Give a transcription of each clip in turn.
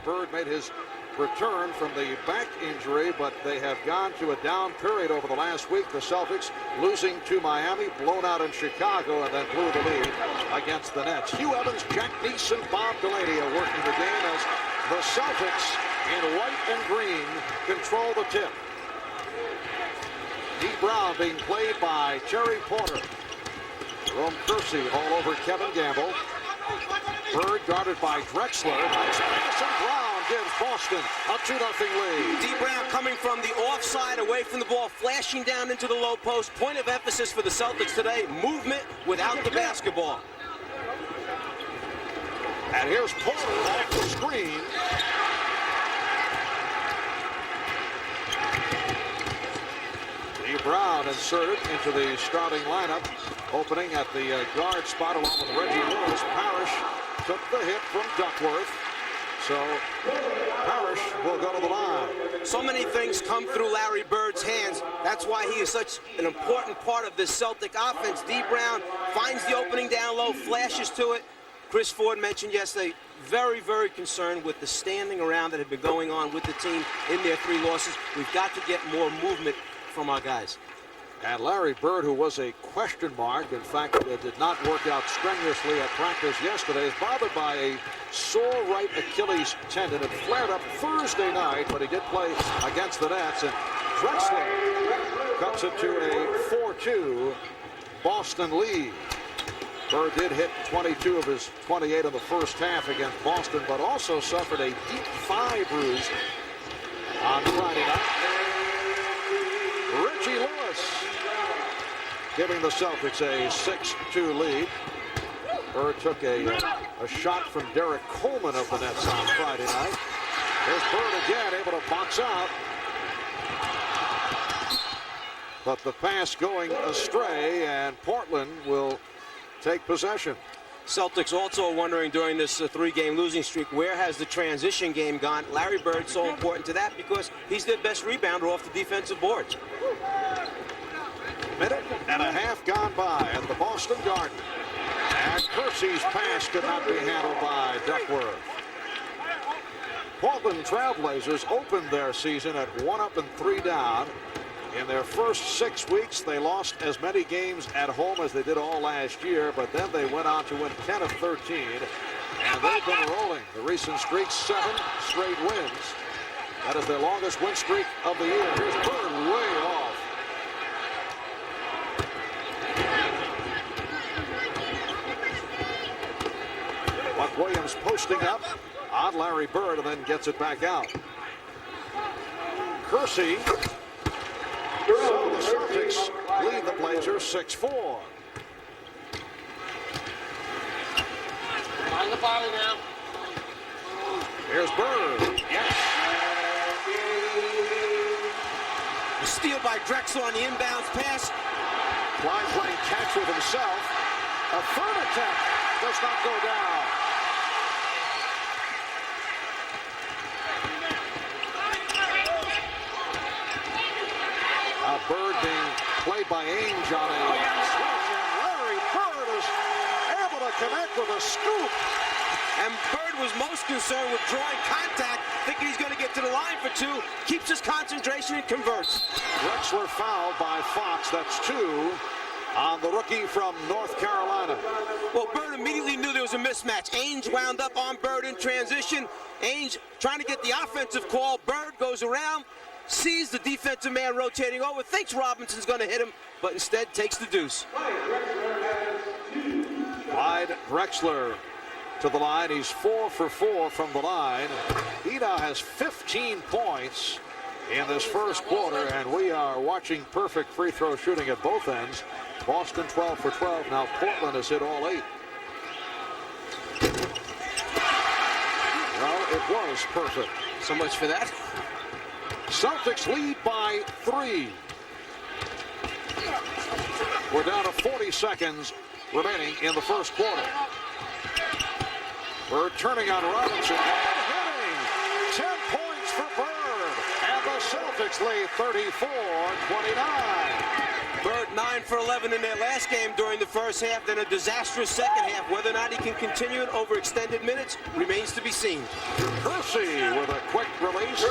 Bird made his return from the back injury, but they have gone to a down period over the last week. The Celtics losing to Miami, blown out in Chicago, and then blew the lead against the Nets. Hugh Evans, Jack Neeson, Bob Delaney are working the game as the Celtics in white and green control the tip. D. Brown being played by Terry Porter. Jerome Kersey all over Kevin Gamble. Bird guarded by Drexler. Nice pass, and Brown gives Boston a 2-0 lead. D. Brown coming from the offside, away from the ball, flashing down into the low post. Point of emphasis for the Celtics today, movement without the basketball. And here's Porter off the screen. D. Brown inserted into the starting lineup, opening at the guard spot along with Reggie Lewis. Parrish took the hit from Duckworth, so Parrish will go to the line. So many things come through Larry Bird's hands. That's why he is such an important part of this Celtic offense. D. Brown finds the opening down low, flashes to it. Chris Ford mentioned yesterday, very, very concerned with the standing around that had been going on with the team in their 3 losses. We've got to get more movement from our guys. And Larry Bird, who was a question mark, in fact, did not work out strenuously at practice yesterday, is bothered by a sore right Achilles tendon. It flared up Thursday night, but he did play against the Nets. And Drexler cuts it to a 4-2 Boston lead. Bird did hit 22 of his 28 in the first half against Boston, but also suffered a deep thigh bruise on Friday night. Reggie Lewis giving the Celtics a 6-2 lead. Bird took a shot from Derek Coleman of the Nets on Friday night. There's Bird again, able to box out. But the pass going astray, and Portland will take possession. Celtics also wondering during this 3-game losing streak, where has the transition game gone? Larry Bird's so important to that because he's their best rebounder off the defensive boards. Minute and a half gone by at the Boston Garden. And Kersey's pass could not be handled by Duckworth. Portland Trailblazers opened their season at 1 up and 3 down. In their first 6 weeks, they lost as many games at home as they did all last year, but then they went on to win 10 of 13, and they've been rolling. The recent streak, 7 straight wins. That is their longest win streak of the year. Here's Bird way off. Buck Williams posting up on Larry Bird and then gets it back out. Kersey. So the Celtics lead the Blazers 6-4. On the body now. Here's Bird. Yes. The steal by Drexler on the inbounds pass. Klein playing catch with himself. A third attempt does not go down. Bird being played by Ainge on a switch, and Larry Bird is able to connect with a scoop. And Bird was most concerned with drawing contact, thinking he's going to get to the line for 2, keeps his concentration and converts. Drexler fouled by Fox. That's 2 on the rookie from North Carolina. Well, Bird immediately knew there was a mismatch. Ainge wound up on Bird in transition. Ainge trying to get the offensive call. Bird goes around, sees the defensive man rotating over, thinks Robinson's going to hit him, but instead takes the deuce. Clyde Drexler to the line. He's 4 for 4 from the line. He now has 15 points in this first quarter, and we are watching perfect free throw shooting at both ends. Boston 12 for 12. Now Portland has hit all 8. Well, it was perfect. So much for that. Celtics lead by 3. We're down to 40 seconds remaining in the first quarter. Bird turning on Robinson and hitting. 10 points for Bird. And the Celtics lead 34-29. Bird 9 for 11 in their last game during the first half, then a disastrous second half. Whether or not he can continue it over extended minutes remains to be seen. Kersey with a quick release.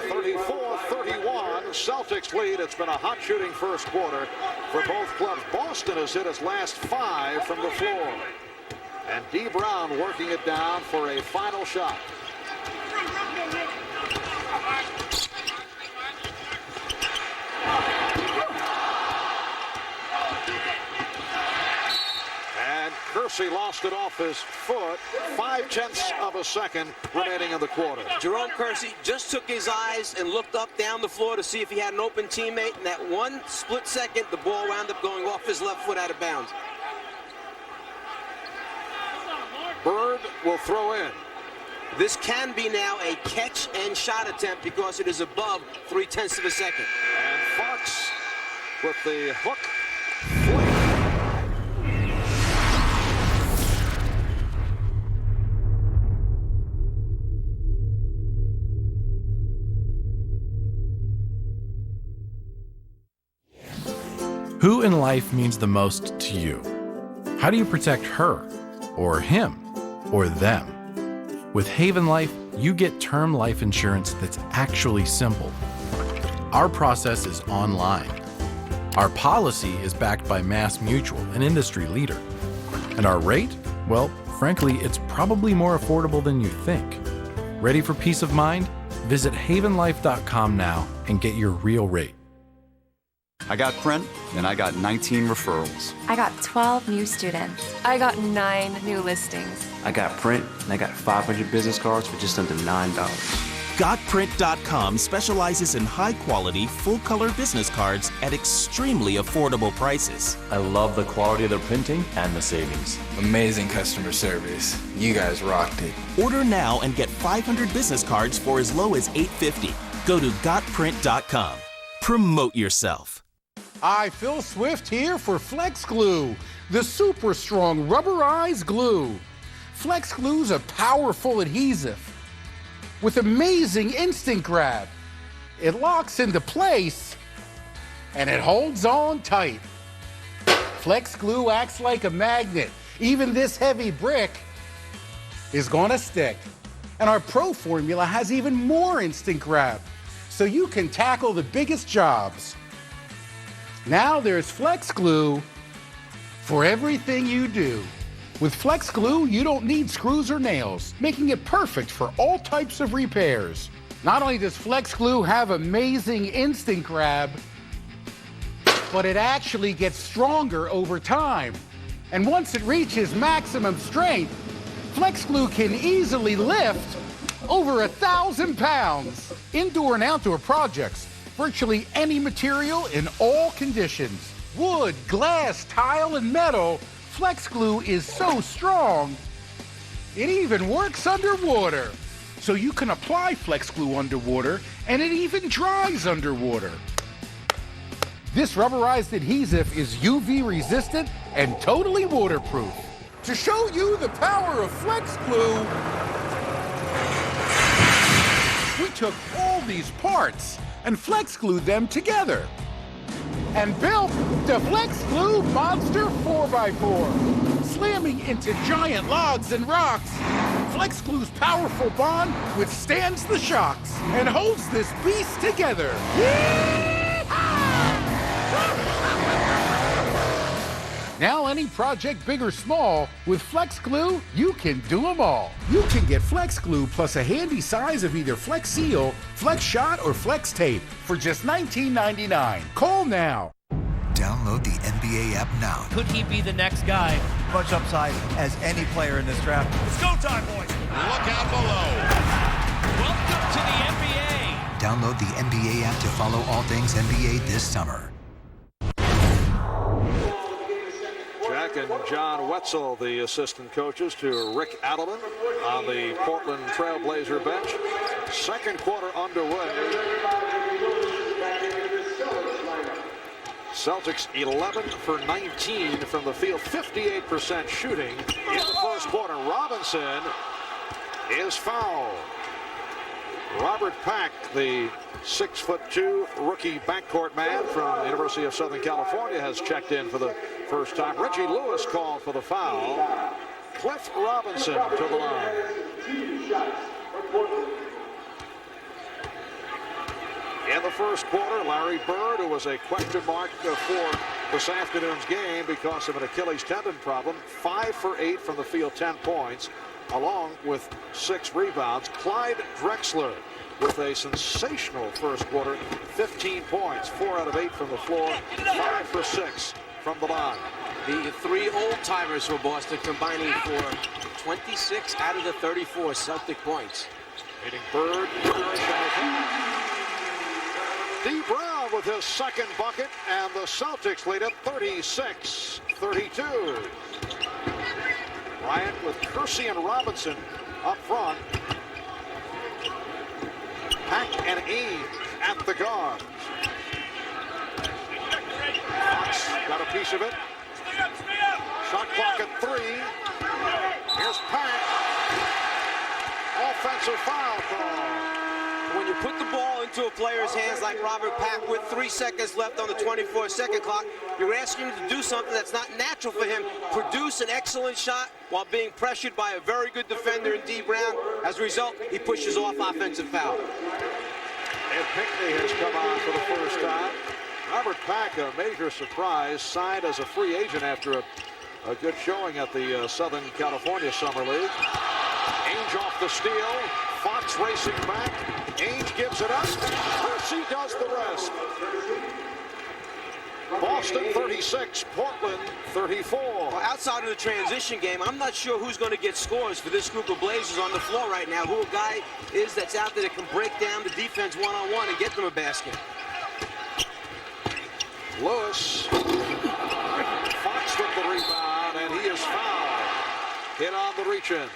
34-31, Celtics lead. It's been a hot shooting first quarter for both clubs. Boston has hit its last 5 from the floor. And D. Brown working it down for a final shot. And Kersey lost it off his foot. 0.5 of a second remaining in the quarter. Jerome Kersey just took his eyes and looked up down the floor to see if he had an open teammate. In that one split second, the ball wound up going off his left foot out of bounds. Bird will throw in. This can be now a catch and shot attempt because it is above 0.3 of a second. And Fox with the hook. Who in life means the most to you? How do you protect her, or him, or them? With Haven Life, you get term life insurance that's actually simple. Our process is online. Our policy is backed by Mass Mutual, an industry leader. And our rate? Well, frankly, it's probably more affordable than you think. Ready for peace of mind? Visit havenlife.com now and get your real rate. I got Print, and I got 19 referrals. I got 12 new students. I got 9 new listings. I got Print, and I got 500 business cards for just under $9. GotPrint.com specializes in high-quality, full-color business cards at extremely affordable prices. I love the quality of the printing and the savings. Amazing customer service. You guys rocked it. Order now and get 500 business cards for as low as $8.50. Go to GotPrint.com. Promote yourself. Hi, Phil Swift here for Flex Glue, the super strong rubberized glue. Flex Glue's a powerful adhesive with amazing instant grab. It locks into place and it holds on tight. Flex Glue acts like a magnet. Even this heavy brick is gonna stick. And our Pro formula has even more instant grab, so you can tackle the biggest jobs. Now there's Flex Glue for everything you do. With Flex Glue, you don't need screws or nails, making it perfect for all types of repairs. Not only does Flex Glue have amazing instant grab, but it actually gets stronger over time. And once it reaches maximum strength, Flex Glue can easily lift over 1,000 pounds. Indoor and outdoor projects, virtually any material in all conditions. Wood, glass, tile, and metal, Flex Glue is so strong, it even works underwater. So you can apply Flex Glue underwater, and it even dries underwater. This rubberized adhesive is UV resistant and totally waterproof. To show you the power of Flex Glue, we took all these parts and Flex Glued them together and built the Flex Glue Monster 4x4. Slamming into giant logs and rocks, Flex Glue's powerful bond withstands the shocks and holds this beast together. Now any project big or small, with Flex Glue, you can do them all. You can get Flex Glue plus a handy size of either Flex Seal, Flex Shot, or Flex Tape for just $19.99. Call now. Download the NBA app now. Could he be the next guy? Much upside as any player in this draft. It's go time, boys. Look out below. Welcome to the NBA. Download the NBA app to follow all things NBA this summer. Jack and John Wetzel, the assistant coaches to Rick Adelman on the Portland Trailblazer bench. Second quarter underway. Celtics 11 for 19 from the field, 58% shooting in the first quarter. Robinson is fouled. Robert Pack, the 6'2" rookie backcourt man from the University of Southern California, has checked in for the first time. Reggie Lewis called for the foul. Cliff Robinson to the line. In the first quarter, Larry Bird, who was a question mark for this afternoon's game because of an Achilles tendon problem, 5 for 8 from the field, 10 points, along with 6 rebounds. Clyde Drexler with a sensational first quarter, 15 points, 4 out of 8 from the floor, 5 for 6 from the line. The 3 old-timers for Boston combining for 26 out of the 34 Celtic points. Hitting Bird. D. Brown with his second bucket, and the Celtics lead it 36-32. Bryant with Kersey and Robinson up front. Pack and Ames at the guards. Fox got a piece of it. Shot clock at 3. Here's Pack. Offensive foul call. When you put the ball into a player's hands like Robert Pack with 3 seconds left on the 24-second clock, you're asking him to do something that's not natural for him. Produce an excellent shot while being pressured by a very good defender in D. Brown. As a result, he pushes off offensive foul. And Pinckney has come on for the first time. Robert Pack, a major surprise, signed as a free agent after a good showing at the Southern California Summer League. Ainge off the steal. Fox racing back. Ainge gives it up. Kersey does the rest. Boston 36, Portland 34. Well, outside of the transition game, I'm not sure who's going to get scores for this group of Blazers on the floor right now. Who a guy is that's out there that can break down the defense one-on-one and get them a basket. Lewis. Fox with the rebound, and he is fouled. Hit on the reach-in.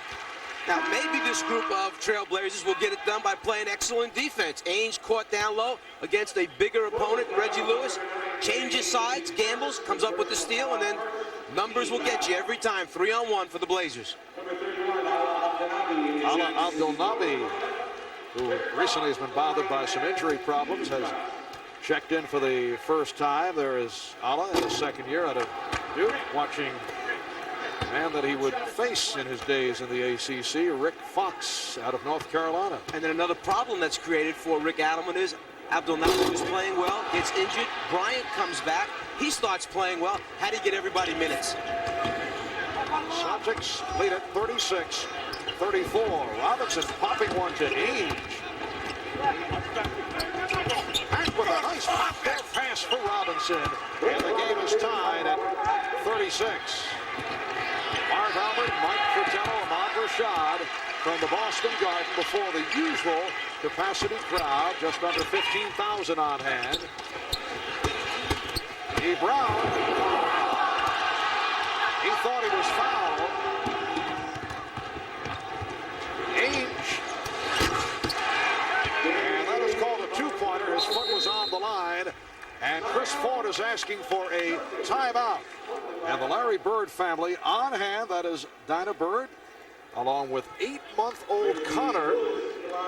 Now, maybe this group of Trailblazers will get it done by playing excellent defense. Ainge caught down low against a bigger opponent, Reggie Lewis. Changes sides, gambles, comes up with the steal, and then numbers will get you every time. 3-on-1 for the Blazers. Ala Abdelnaby, who recently has been bothered by some injury problems, has checked in for the first time. There is Ala in his second year out of Duke, watching a man that he would face in his days in the ACC, Rick Fox out of North Carolina. And then another problem that's created for Rick Adelman is Abdelnaby was playing well, gets injured. Bryant comes back. He starts playing well. How do you get everybody minutes? Celtics lead at 36-34. Robinson popping one to Ainge. Back with a nice pop-down pass for Robinson. And the game is tied at 36. Marv Albert, Mike Fratello, Ahmad Rashad from the Boston Garden before the usual capacity crowd, just under 15,000 on hand. E. Brown, he thought he was fouled. Ainge, and that is called a two-pointer. His foot was on the line, and Chris Ford is asking for a timeout. And the Larry Bird family on hand, that is Dinah Bird, along with 8-month-old Connor.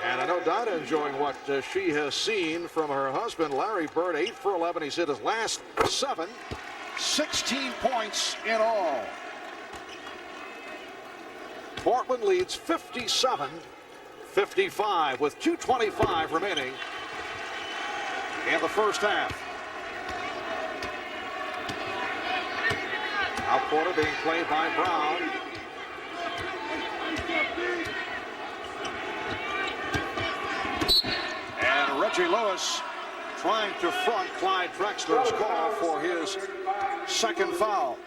And I know Dinah enjoying what she has seen from her husband, Larry Bird. 8 for 11. He's hit his last 7. 16 points in all. Portland leads 57-55 with 2:25 remaining in the first half. Al Porter being played by Brown. And Reggie Lewis trying to front Clyde Drexler's call for his second foul.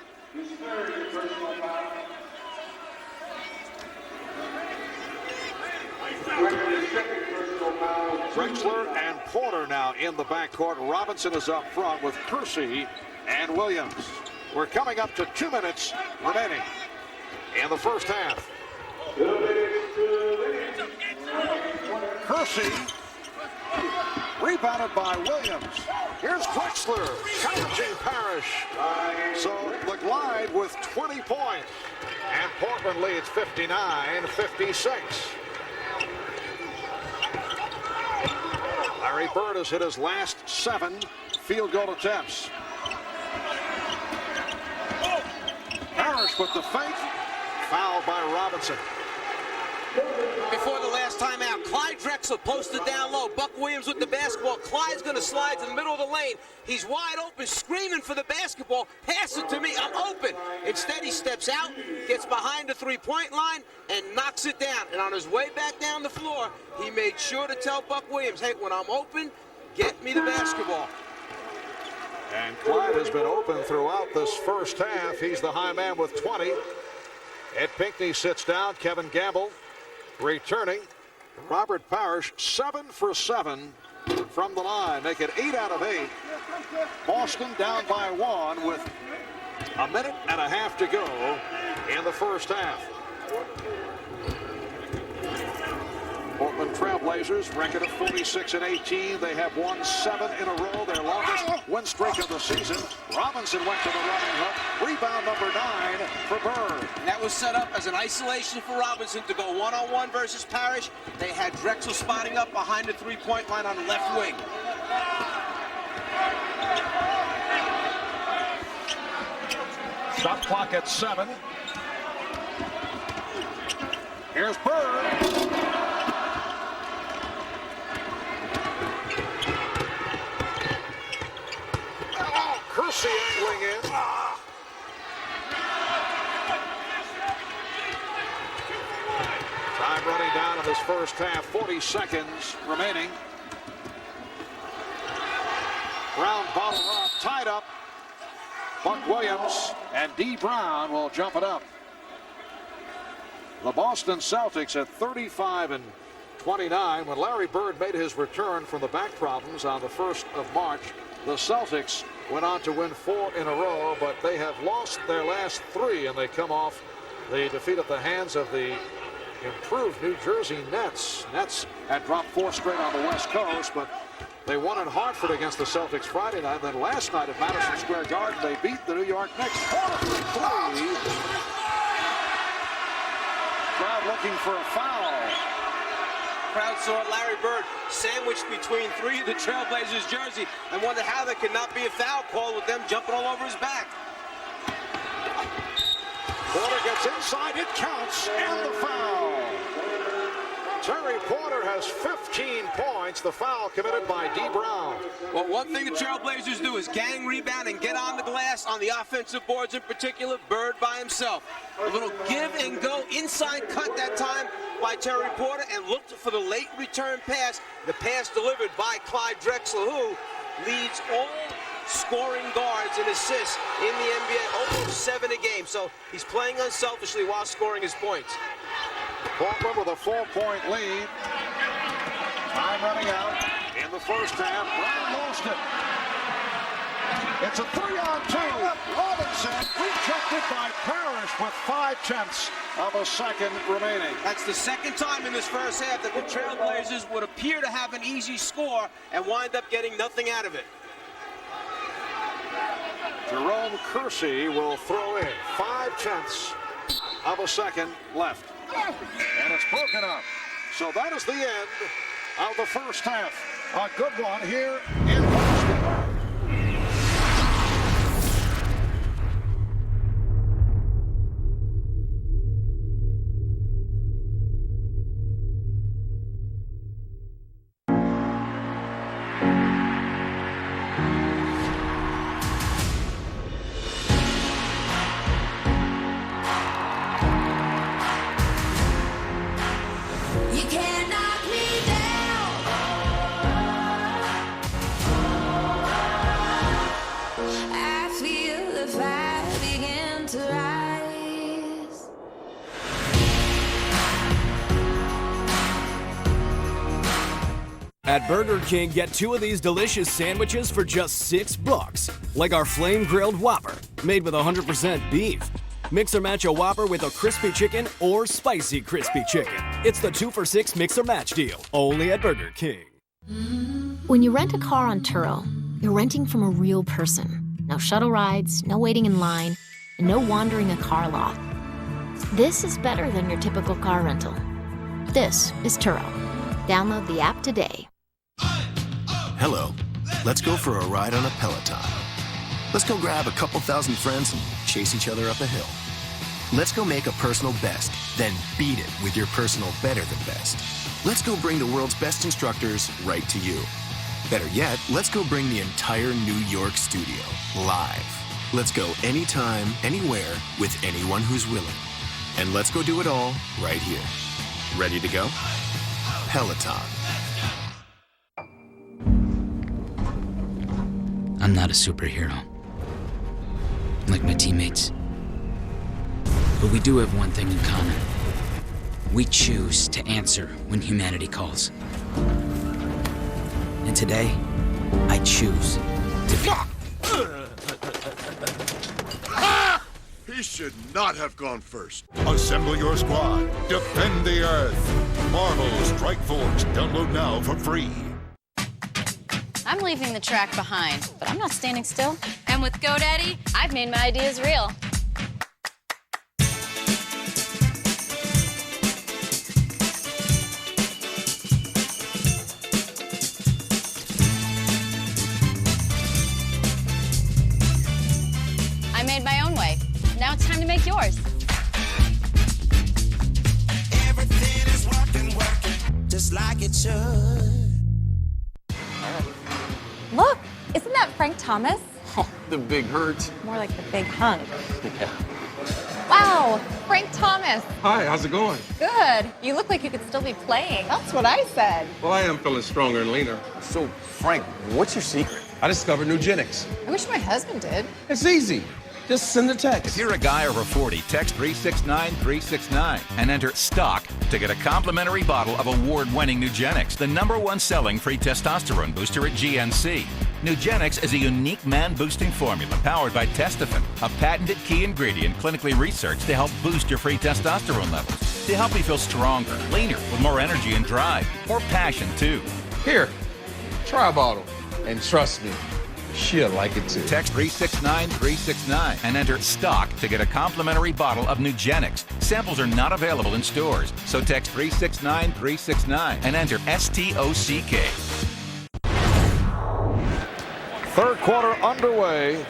Drexler and Porter now in the backcourt. Robinson is up front with Kersey and Williams. We're coming up to 2 minutes remaining in the first half. Kersey rebounded by Williams. Here's Drexler challenging Parrish. So the Glide with 20 points. And Portland leads 59-56. Larry Bird has hit his last 7 field goal attempts. Parrish with the fake. Fouled by Robinson. Before the last time out, Clyde Drexler posted down low. Buck Williams with the basketball. Clyde's going to slide to the middle of the lane. He's wide open, screaming for the basketball. Pass it to me. I'm open. Instead, he steps out, gets behind the three-point line, and knocks it down. And on his way back down the floor, he made sure to tell Buck Williams, hey, when I'm open, get me the basketball. And Clyde has been open throughout this first half. He's the high man with 20. Ed Pinckney sits down. Kevin Gamble returning. Robert Parrish 7 for 7 from the line. Make it 8 out of 8. Boston down by 1 with a minute and a half to go in the first half. Portland Trailblazers record of 46-18. They have won 7 in a row, their longest win streak of the season. Robinson went to the running hook. Rebound number 9 for Bird. And that was set up as an isolation for Robinson to go one-on-one versus Parrish. They had Drexel spotting up behind the three-point line on the left wing. Shot clock at 7. Here's Bird. Kersey angling in. Time running down in this first half. 40 seconds remaining. Brown bottled up, tied up. Buck Williams and D. Brown will jump it up. The Boston Celtics at 35-29. When Larry Bird made his return from the back problems on the 1st of March, the Celtics went on to win 4 in a row, but they have lost their last 3, and they come off the defeat at the hands of the improved New Jersey Nets. Nets had dropped 4 straight on the West Coast, but they won in Hartford against the Celtics Friday night. Then last night at Madison Square Garden, they beat the New York Knicks 4-3. Crowd looking for a foul. Crowd saw Larry Bird sandwiched between 3 of the Trailblazers jersey and wondered how there could not be a foul call with them jumping all over his back. Porter gets inside, it counts, and the foul. Terry Porter has 15 points. The foul committed by D. Brown. Well, one thing the Trailblazers do is gang rebound and get on the glass on the offensive boards in particular. Bird by himself. A little give and go inside cut that time by Terry Porter and looked for the late return pass. The pass delivered by Clyde Drexler, who leads all scoring guards and assists in the NBA, almost 7 a game. So he's playing unselfishly while scoring his points. Portland with a 4-point lead. Time running out in the first half. Brown lost it. It's a 3-on-2. Robinson rejected by Parrish with 5/10 of a second remaining. That's the second time in this first half that the Trailblazers would appear to have an easy score and wind up getting nothing out of it. Jerome Kersey will throw in 5/10 of a second left. And it's broken up. So that is the end of the first half. A good one here in Boston. At Burger King, get 2 of these delicious sandwiches for just $6. Like our Flame Grilled Whopper, made with 100% beef. Mix or match a Whopper with a crispy chicken or spicy crispy chicken. It's the 2 for $6 mix or match deal, only at Burger King. When you rent a car on Turo, you're renting from a real person. No shuttle rides, no waiting in line, and no wandering a car lot. This is better than your typical car rental. This is Turo. Download the app today. Hello. Let's go for a ride on a Peloton. Let's go grab a couple thousand friends and chase each other up a hill. Let's go make a personal best, then beat it with your personal better than best. Let's go bring the world's best instructors right to you. Better yet, let's go bring the entire New York studio live. Let's go anytime, anywhere, with anyone who's willing. And let's go do it all right here. Ready to go? Peloton. I'm not a superhero, like my teammates. But we do have one thing in common. We choose to answer when humanity calls. And today, I choose to be. He should not have gone first. Assemble your squad. Defend the Earth. Marvel Strike Force. Download now for free. I'm leaving the track behind, but I'm not standing still. And with GoDaddy, I've made my ideas real. I made my own way. Now it's time to make yours. Everything is working, just like it should. Look, isn't that Frank Thomas? Oh, the big hurt. More like the big hunk. Yeah. Wow, Frank Thomas. Hi, how's it going? Good. You look like you could still be playing. That's what I said. Well, I am feeling stronger and leaner. So, Frank, what's your secret? I discovered Nugenics. I wish my husband did. It's easy. Just send a text. If you're a guy over 40, text 369-369 and enter STOCK to get a complimentary bottle of award-winning Nugenics, the #1 selling free testosterone booster at GNC. Nugenics is a unique man-boosting formula powered by Testofen, a patented key ingredient clinically researched to help boost your free testosterone levels, to help you feel stronger, leaner, with more energy and drive, or passion too. Here, try a bottle. And trust me, she'll like it too. Text 369-369 and enter STOCK to get a complimentary bottle of Nugenics. Samples are not available in stores, so text 369-369 and enter STOCK. Third quarter underway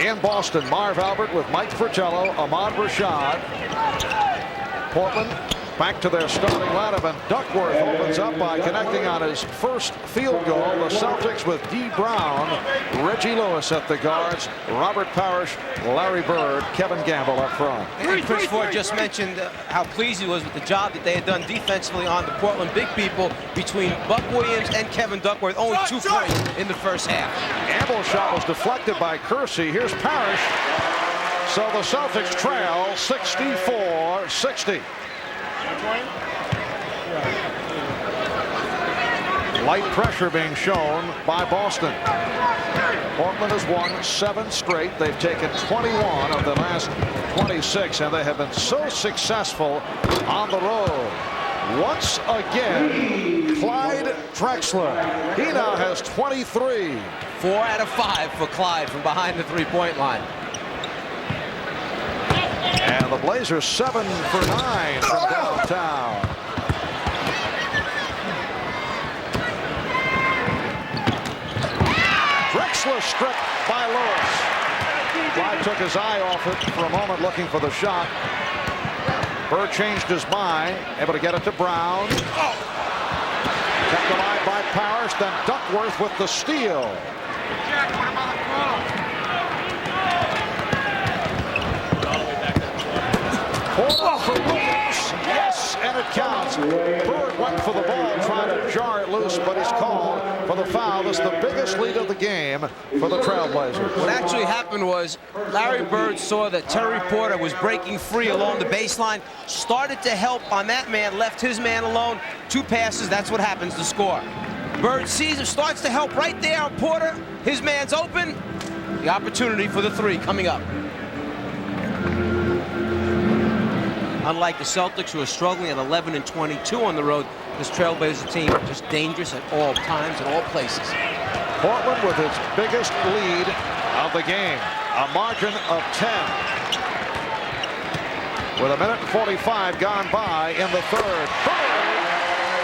in Boston. Marv Albert with Mike Fratello, Ahmad Rashad. Portland back to their starting lineup, and Duckworth opens up by connecting on his first field goal. The Celtics with D. Brown, Reggie Lewis at the guards, Robert Parrish, Larry Bird, Kevin Gamble up front. And Chris Ford just mentioned how pleased he was with the job that they had done defensively on the Portland big people between Buck Williams and Kevin Duckworth. Only 2 points in the first half. Gamble's shot was deflected by Kersey. Here's Parrish. So the Celtics trail 64-60. Light pressure being shown by Boston. Portland has won 7 straight. They've taken 21 of the last 26, and they have been so successful on the road. Once again, Clyde Drexler. He now has 23. 4 out of 5 for Clyde from behind the three-point line. And the Blazers 7 for 9 from downtown. Drexler stripped by Lewis. Clyde took his eye off it for a moment, looking for the shot. Bird changed his mind, able to get it to Brown. Kept alive by Parrish, then Duckworth with the steal. Porter for Williams. Yes, and it counts. Bird went for the ball, trying to jar it loose, but he's called for the foul. This is the biggest lead of the game for the Trailblazers. What actually happened was Larry Bird saw that Terry Porter was breaking free along the baseline, started to help on that man, left his man alone. 2 passes, that's what happens to score. Bird sees him, starts to help right there on Porter. His man's open. The opportunity for the 3 coming up. Unlike the Celtics, who are struggling at 11-22 on the road, this Trailblazer team just dangerous at all times and all places. Portland with its biggest lead of the game, a margin of 10. With 1:45 gone by in the third. Bird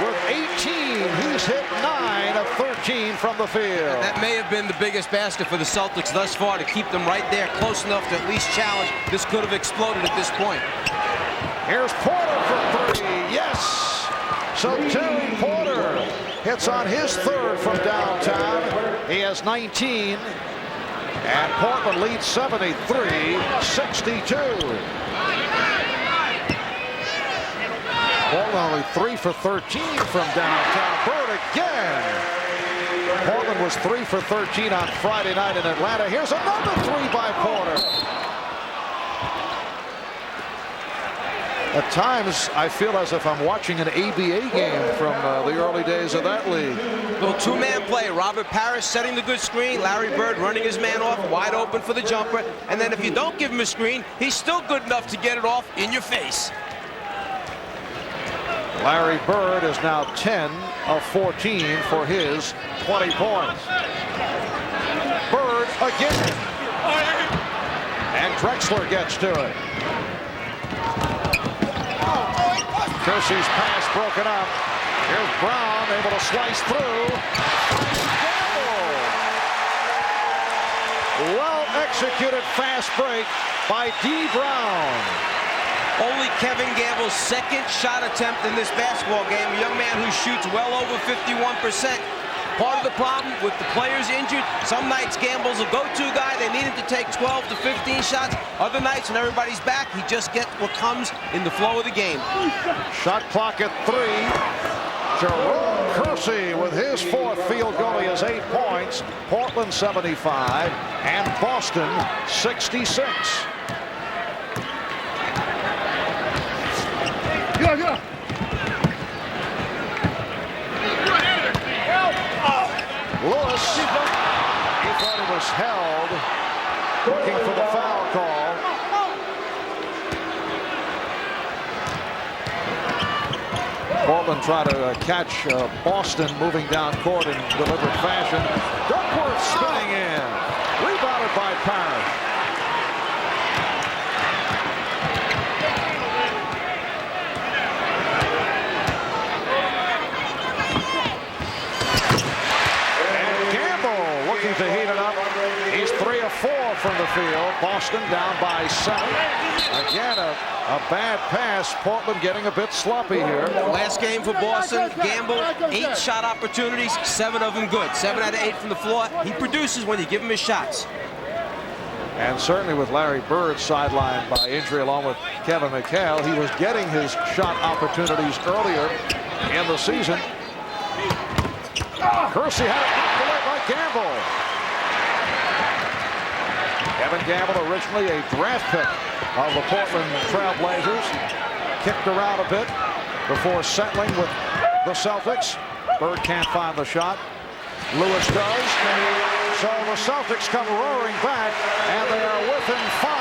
with 18. He's hit 9 of 13. 13 from the field. That may have been the biggest basket for the Celtics thus far to keep them right there, close enough to at least challenge. This could have exploded at this point. Here's Porter for 3. Yes! So Terry Porter hits on his third from downtown. He has 19. And Portland leads 73-62. Portland only 3 for 13 from downtown. Bird again. Portland was 3 for 13 on Friday night in Atlanta. Here's another 3 by Porter. At times, I feel as if I'm watching an ABA game from the early days of that league. Little two-man play. Robert Parrish setting the good screen. Larry Bird running his man off, wide open for the jumper. And then if you don't give him a screen, he's still good enough to get it off in your face. Larry Bird is now 10 of 14 for his 20 points. Bird again. And Drexler gets to it. Kersey's pass broken up. Here's Brown able to slice through. Well executed fast break by D. Brown. Only Kevin Gamble's second shot attempt in this basketball game. A young man who shoots well over 51%. Part of the problem with the players injured, some nights Gamble's a go-to guy. They need him to take 12 to 15 shots. Other nights when everybody's back, he just gets what comes in the flow of the game. Shot clock at 3. Jerome Kersey with his 4th field goal. He has 8 points. Portland 75 and Boston 66. Lewis, he thought he was held, looking for the foul call. Portland tried to catch Boston moving down court in deliberate fashion. Duckworth spinning in, rebounded by Parrish. To heat it up. He's 3 of 4 from the field. Boston down by 7. Again, a bad pass. Portland getting a bit sloppy here. Last game for Boston, Gamble, 8 shot opportunities, 7 of them good. 7 out of 8 from the floor. He produces when you give him his shots. And certainly with Larry Bird sidelined by injury along with Kevin McHale, he was getting his shot opportunities earlier in the season. Kersey had it knocked away by Gamble. Kevin Gamble, originally a draft pick of the Portland Trailblazers, kicked around a bit before settling with the Celtics. Bird can't find the shot. Lewis does. So the Celtics come roaring back, and they are within 5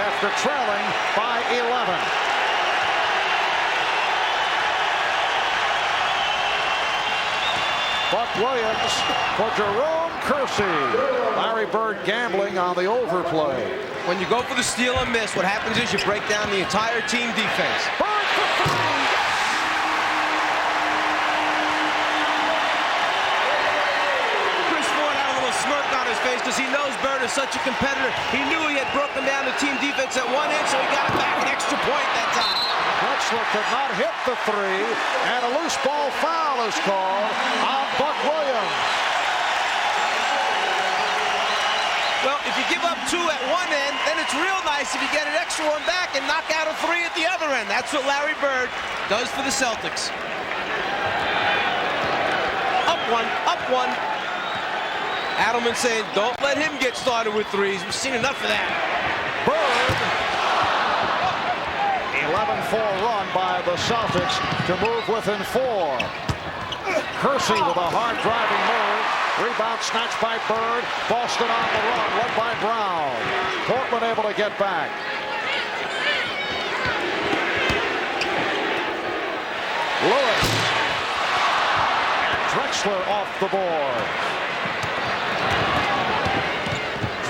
after trailing by 11. Buck Williams for Jerome Kersey. Larry Bird gambling on the overplay. When you go for the steal and miss, what happens is you break down the entire team defense. Bird for 3. Chris Ford had a little smirk on his face because he knows Bird is such a competitor. He knew he had broken down the team defense at one end, so he got it back an extra point that time. Drexler could not hit the 3, and a loose ball foul is called on Buck Williams. Well, if you give up 2 at one end, then it's real nice if you get an extra one back and knock out a 3 at the other end. That's what Larry Bird does for the Celtics. Up 1, up 1. Adelman saying, don't let him get started with 3s. We've seen enough of that. Bird. 11-4 run by the Celtics to move within 4. Kersey with a hard driving move. Rebound snatched by Bird. Boston on the run, led by Brown. Portland able to get back. Lewis. And Drexler off the board.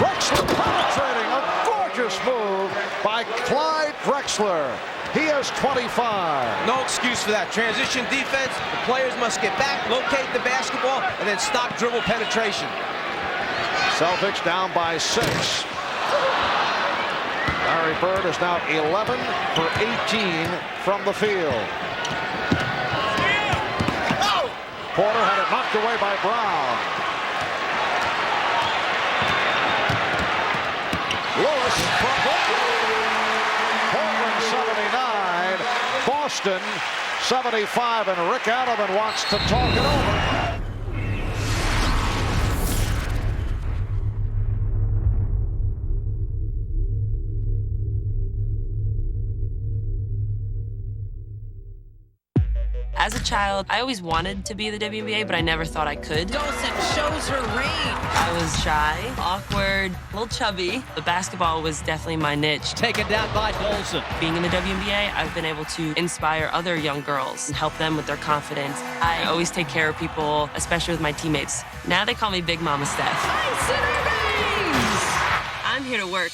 Drexler penetrating. A gorgeous move by Clyde Drexler. He has 25. No excuse for that. Transition defense, the players must get back, locate the basketball, and then stop dribble penetration. Celtics down by 6. Larry Bird is now 11 for 18 from the field. Porter had it knocked away by Brown. Lewis from Portland 79, Boston 75, and Rick Adelman wants to talk it over. As a child, I always wanted to be in the WNBA, but I never thought I could. Dawson shows her range. I was shy, awkward, a little chubby. The basketball was definitely my niche. Taken down by Dolson. Being in the WNBA, I've been able to inspire other young girls and help them with their confidence. I always take care of people, especially with my teammates. Now they call me Big Mama Steph. I'm here to work.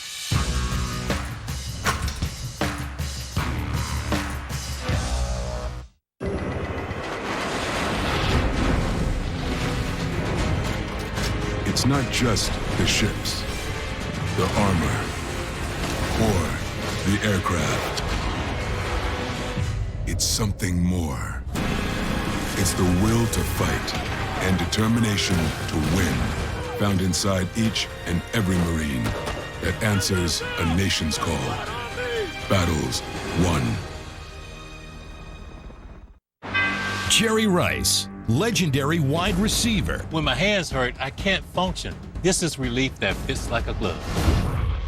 It's not just the ships, the armor, or the aircraft. It's something more. It's the will to fight and determination to win, found inside each and every Marine that answers a nation's call. Battles won. Jerry Rice, legendary wide receiver. When my hands hurt, I can't function. This is relief that fits like a glove.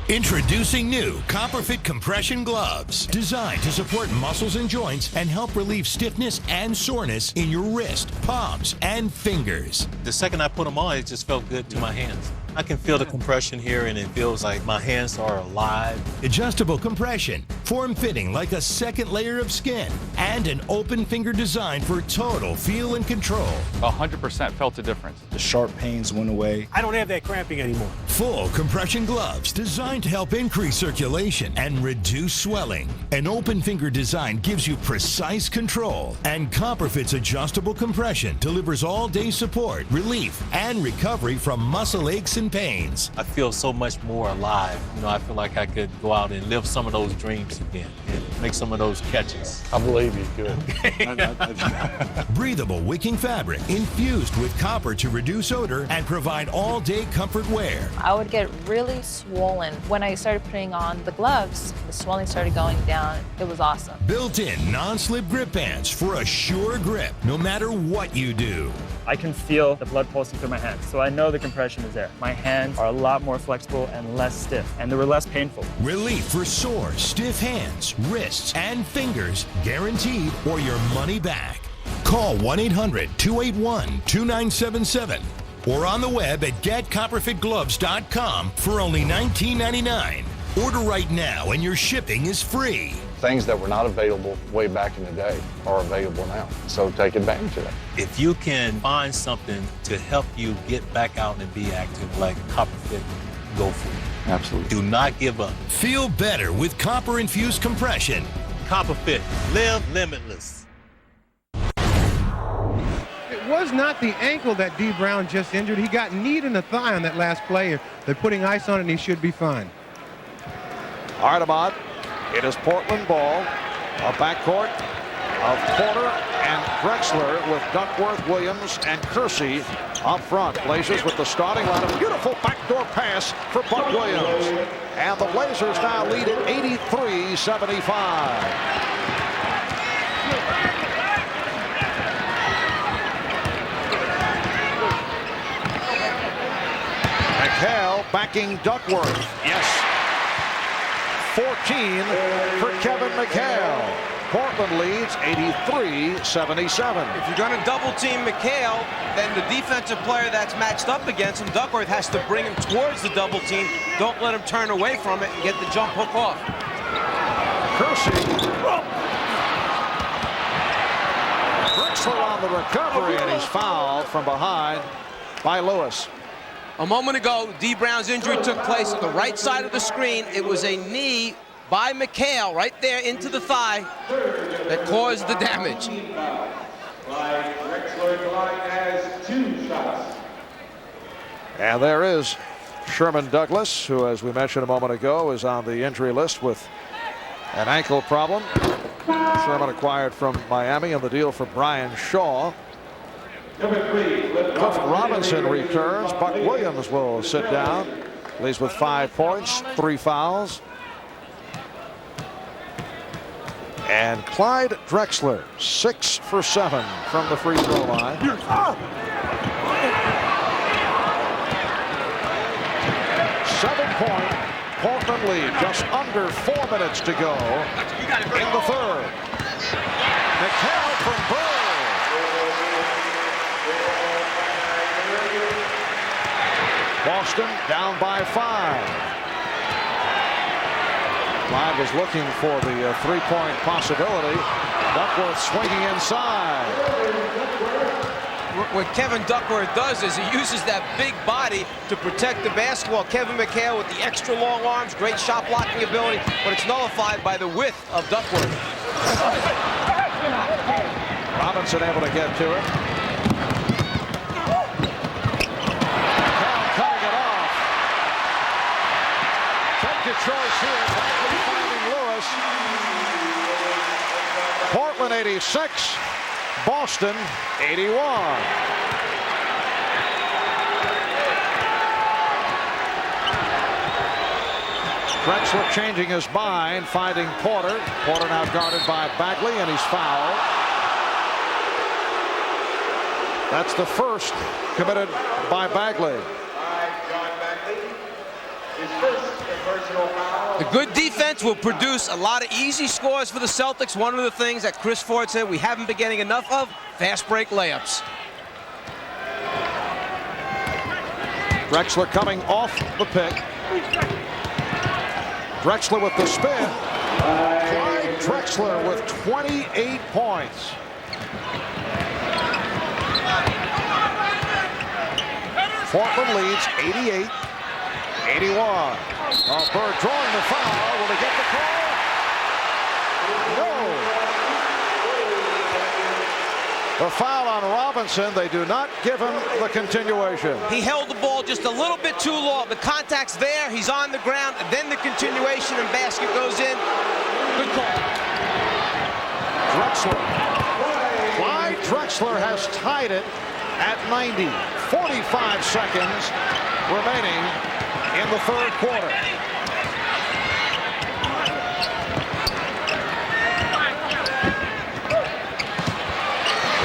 Introducing new CopperFit compression gloves, designed to support muscles and joints and help relieve stiffness and soreness in your wrist, palms, and fingers. The second I put them on, it just felt good to my hands. I can feel the compression here, and it feels like my hands are alive. Adjustable compression, form-fitting like a second layer of skin, and an open finger design for total feel and control. 100% felt a difference. The sharp pains went away. I don't have that cramping anymore. Full compression gloves designed to help increase circulation and reduce swelling. An open finger design gives you precise control, and CopperFit's adjustable compression delivers all-day support, relief, and recovery from muscle aches and pains. I feel so much more alive. You know, I feel like I could go out and live some of those dreams again and make some of those catches. I believe you could. Breathable wicking fabric infused with copper to reduce odor and provide all-day comfort wear. I would get really swollen. When I started putting on the gloves, the swelling started going down. It was awesome. Built-in non-slip grip bands for a sure grip, no matter what you do. I can feel the blood pulsing through my hands, so I know the compression is there. My hands are a lot more flexible and less stiff, and they were less painful. Relief for sore, stiff hands, wrists, and fingers, guaranteed, or your money back. Call 1-800-281-2977 or on the web at getcopperfitgloves.com for only $19.99. Order right now and your shipping is free. Things that were not available way back in the day are available now. So take advantage of that. If you can find something to help you get back out and be active like CopperFit, go for it. Absolutely. Do not give up. Feel better with copper-infused compression. CopperFit, live limitless. It was not the ankle that D. Brown just injured. He got kneed in the thigh on that last play. They're putting ice on it, and he should be fine. Artemont. It is Portland ball. A backcourt of Porter and Drexler with Duckworth, Williams, and Kersey up front. Blazers with the starting lineup. Beautiful backdoor pass for Buck Williams. And the Blazers now lead at 83-75. McHale backing Duckworth. Yes. 14 for Kevin McHale. Portland leads 83-77. If you're going to double team McHale, then the defensive player that's matched up against him, Duckworth, has to bring him towards the double team. Don't let him turn away from it and get the jump hook off. Kersey. Drexler on the recovery, and he's fouled from behind by Lewis. A moment ago, D. Brown's injury took place at the right side of the screen. It was a knee by McHale right there into the thigh that caused the damage. And there is Sherman Douglas, who, as we mentioned a moment ago, is on the injury list with an ankle problem. Sherman acquired from Miami on the deal for Brian Shaw. Cliff Robinson returns. Buck Williams will sit down. Leads with 5 points, 3 fouls. And Clyde Drexler, 6 for 7 from the free throw line. 7-point Portland lead, just under 4 minutes to go in the third. McHale from Bird. Boston down by 5. Clyde was looking for the 3-point possibility. Duckworth swinging inside. What Kevin Duckworth does is he uses that big body to protect the basketball. Kevin McHale with the extra long arms, great shot blocking ability, but it's nullified by the width of Duckworth. Robinson able to get to it. McHale cutting it off. Take your choice here. Bagley finding Lewis. Portland 86. Boston 81. Drexler changing his mind, finding Porter. Porter now guarded by Bagley, and he's fouled. That's the first committed by Bagley. The good defense will produce a lot of easy scores for the Celtics. One of the things that Chris Ford said we haven't been getting enough of, fast break layups. Drexler coming off the pick. Drexler with the spin. Clyde Drexler with 28 points. Portland leads 88-81. Bird drawing the foul. Will he get the call? No. The foul on Robinson. They do not give him the continuation. He held the ball just a little bit too long. The contact's there. He's on the ground. And then the continuation and basket goes in. Good call. Drexler. Clyde Drexler has tied it at 90. 45 seconds remaining in the third quarter.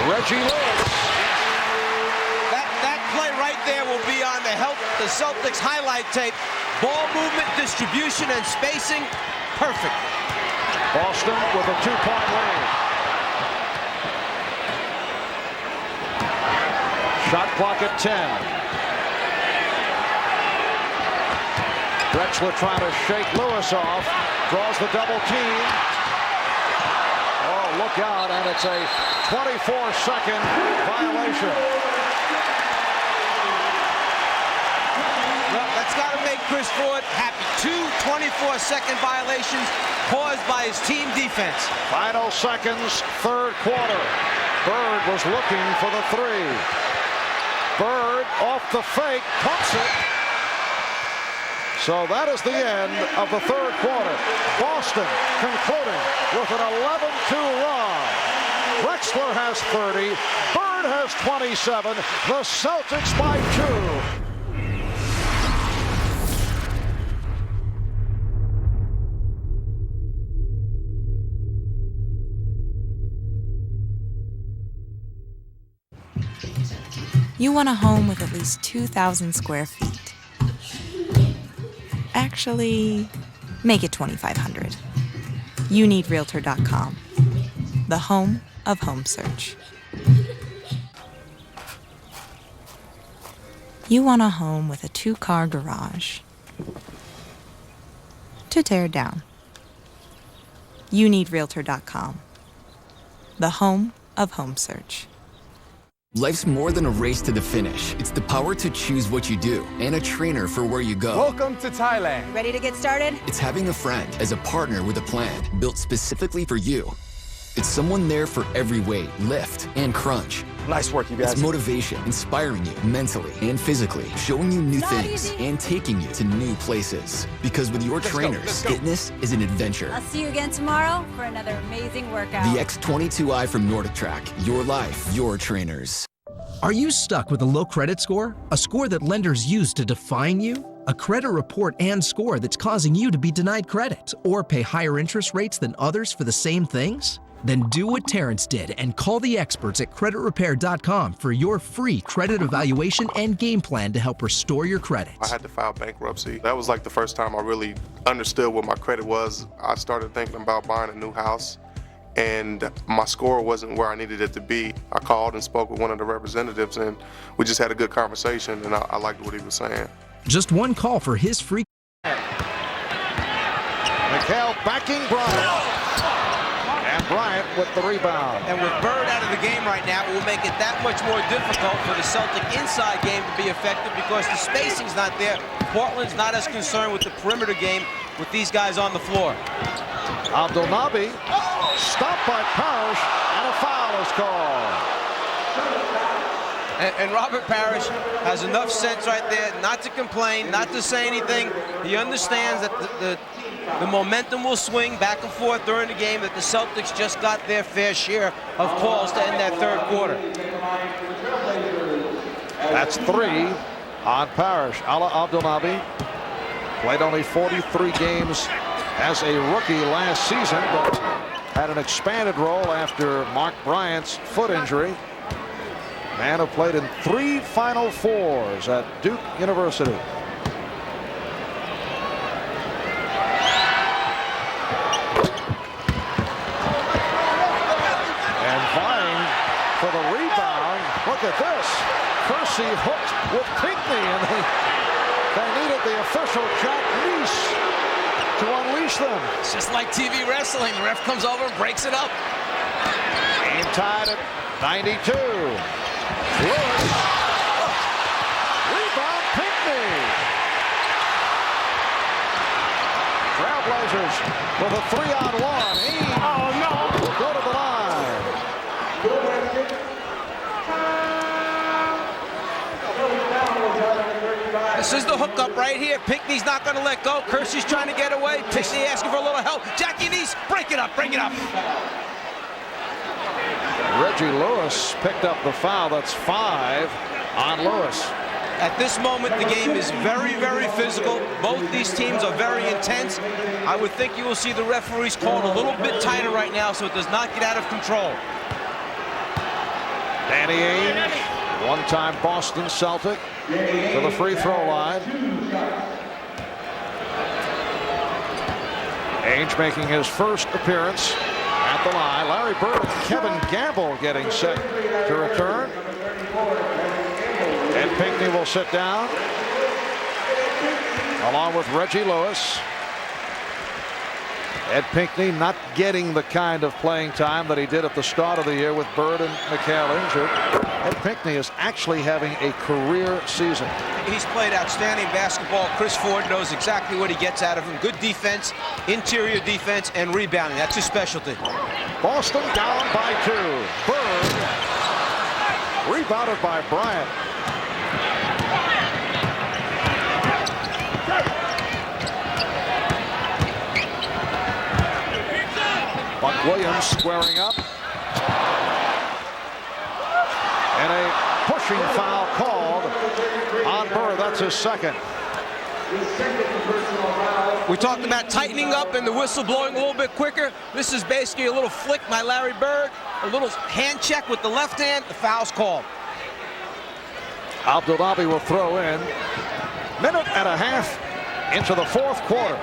Reggie Lewis. That play right there will be on the Celtics highlight tape. Ball movement, distribution, and spacing, perfect. Boston with a 2-point lead. Shot clock at 10. Drexler trying to shake Lewis off. Draws the double team. Oh, look out, and it's a 24-second violation. Well, that's got to make Chris Ford happy. 2 24-second violations caused by his team defense. Final seconds, third quarter. Bird was looking for the 3. Bird off the fake, pumps it. So that is the end of the third quarter. Boston concluding with an 11-2 run. Drexler has 30. Bird has 27. The Celtics by 2. You want a home with at least 2,000 square feet. Actually, make it 2,500. You need Realtor.com, the home of home search. You want a home with a 2-car garage to tear down. You need Realtor.com, the home of home search. Life's more than a race to the finish. It's the power to choose what you do and a trainer for where you go. Welcome to Thailand. Ready to get started? It's having a friend as a partner with a plan built specifically for you. It's someone there for every weight, lift, and crunch. Nice work, you guys. It's motivation, inspiring you mentally and physically, showing you new things and taking you to new places. Because with your trainers, fitness is an adventure. I'll see you again tomorrow for another amazing workout. The X22i from Nordic Track. Your life, your trainers. Are you stuck with a low credit score? A score that lenders use to define you? A credit report and score that's causing you to be denied credit or pay higher interest rates than others for the same things? Then do what Terrence did and call the experts at creditrepair.com for your free credit evaluation and game plan to help restore your credit. I had to file bankruptcy. That was like the first time I really understood what my credit was. I started thinking about buying a new house, and my score wasn't where I needed it to be. I called and spoke with one of the representatives, and we just had a good conversation, and I liked what he was saying. Just one call for his free. McHale backing Bryant. And Bryant with the rebound. And with Bird out of the game right now, it will make it that much more difficult for the Celtic inside game to be effective because the spacing's not there. Portland's not as concerned with the perimeter game with these guys on the floor. Abdelnaby stopped by Parrish, and a foul is called. And Robert Parrish has enough sense right there not to complain, not to say anything. He understands that the momentum will swing back and forth during the game, that the Celtics just got their fair share of calls to end that third quarter. That's 3 on Parrish. Ala Abdelnaby played only 43 games as a rookie last season, but had an expanded role after Mark Bryant's foot injury. Man who played in 3 Final Fours at Duke University. And vying for the rebound. Look at this. Kersey hooked with Pinckney, and they needed the official Jack Neese to unleash them. It's just like TV wrestling. The ref comes over and breaks it up. Game tied at 92. Lewis. Rebound Pinckney. Trailblazers with a 3-on-1. Oh no! Will go to the line. This is the hookup right here. Pinckney's not going to let go. Kersey's trying to get away. Pinckney asking for a little help. Jackie Neese, break it up, break it up. Reggie Lewis picked up the foul. That's 5 on Lewis. At this moment, the game is very, very physical. Both these teams are very intense. I would think you will see the referees called a little bit tighter right now so it does not get out of control. Danny Ainge, one-time Boston Celtic, to the free throw line. Ainge making his first appearance at the line. Larry Bird and Kevin Gamble getting set to return. And Pinckney will sit down along with Reggie Lewis. Ed Pinckney not getting the kind of playing time that he did at the start of the year with Bird and McHale injured. Ed Pinckney is actually having a career season. He's played outstanding basketball. Chris Ford knows exactly what he gets out of him. Good defense, interior defense, and rebounding. That's his specialty. Boston down by 2. Bird rebounded by Bryant. Buck Williams squaring up. And a pushing foul called on Bird. That's his second. We talked about tightening up and the whistle blowing a little bit quicker. This is basically a little flick by Larry Bird, a little hand check with the left hand. The foul's called. Abdelnaby will throw in. Minute and a half into the fourth quarter.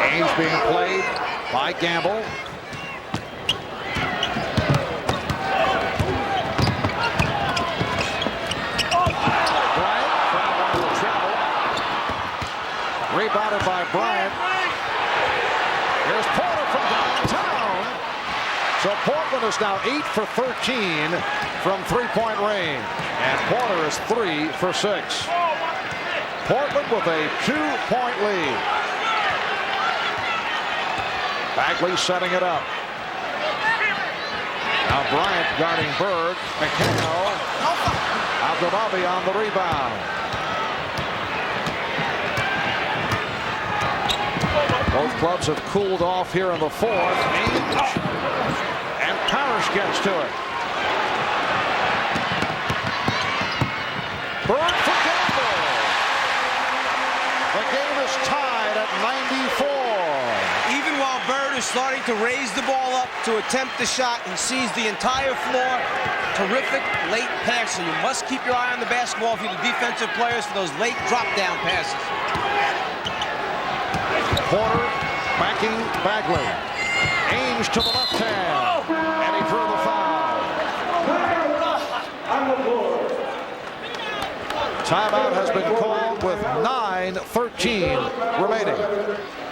Ainge being played by Gamble. Rebounded by Bryant. Here's Porter from downtown. So Portland Robinson is now 8 for 13 from three-point range. And Porter is 3 for 6. Portland with a 2-point lead. Bagley setting it up. Now Bryant guarding Bird. McHale. Abdelnaby on the rebound. Both clubs have cooled off here in the fourth. And Parrish gets to it. Bird for Gamble. The game is tied at 94. Even while Bird is starting to raise the ball up to attempt the shot, he sees the entire floor. Terrific late passer. You must keep your eye on the basketball if you're the defensive players for those late drop-down passes. Porter backing Bagley. Ainge to the left hand. And he drew the foul. Timeout has been called with 9:13 remaining.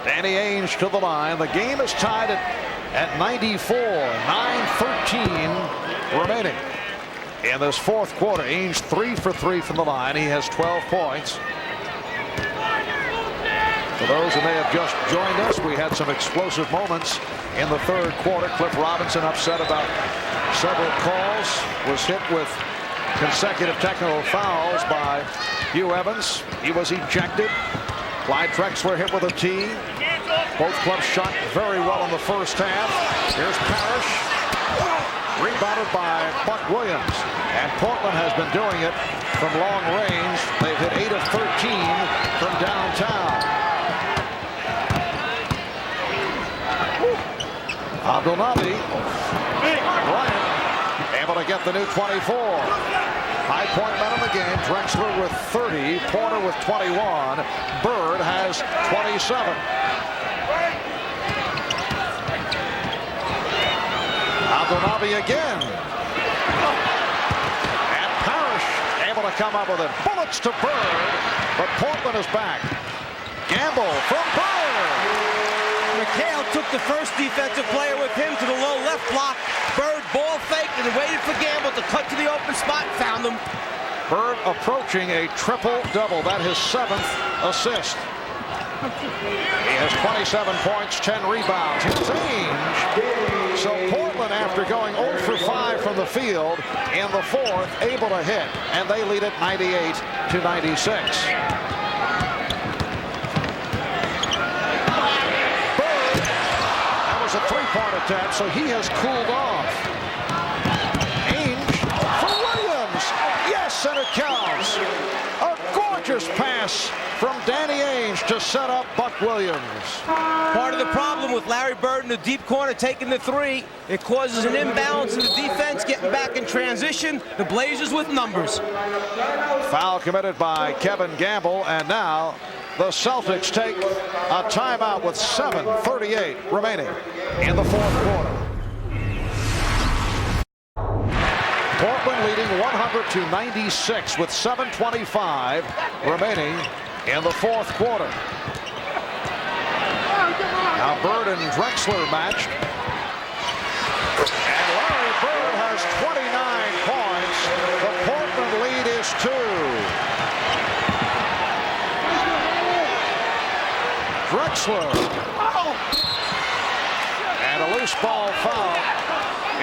Danny Ainge to the line. The game is tied at 94. 9:13 remaining. In this fourth quarter, Ainge 3 for 3 from the line. He has 12 points. For those who may have just joined us, we had some explosive moments in the third quarter. Cliff Robinson upset about several calls, was hit with consecutive technical fouls by Hugh Evans. He was ejected. Clyde Drexler hit with a tee. Both clubs shot very well in the first half. Here's Parrish. Rebounded by Buck Williams. And Portland has been doing it from long range. They've hit 8 of 13 from downtown. Abdelnaby. Bryant able to get the new 24. High point man of the game. Drexler with 30. Porter with 21. Bird has 27. Abdelnaby again. And Parrish able to come up with it. Bullets to Bird. But Portland is back. Gamble from Bird. McHale took the first defensive player with him to the low left block. Bird ball faked and waited for Gamble to cut to the open spot and found him. Bird approaching a triple-double. That his 7th assist. He has 27 points, 10 rebounds. Here's Ainge. So Portland, after going 0 for 5 from the field in the fourth, able to hit, and they lead it 98-96. A three-point attempt, so he has cooled off. Ainge for Williams. Yes, and it counts. A gorgeous pass from Danny Ainge to set up Buck Williams. Part of the problem with Larry Bird in the deep corner taking the three, it causes an imbalance in the defense, getting back in transition. The Blazers with numbers. Foul committed by Kevin Gamble, and now the Celtics take a timeout with 7:38 remaining in the fourth quarter. Portland leading 100-96 with 7:25 remaining in the fourth quarter. Now Bird and Drexler matched. And Larry Bird has 29 points. The Portland lead is 2. Drexler. And a loose ball foul.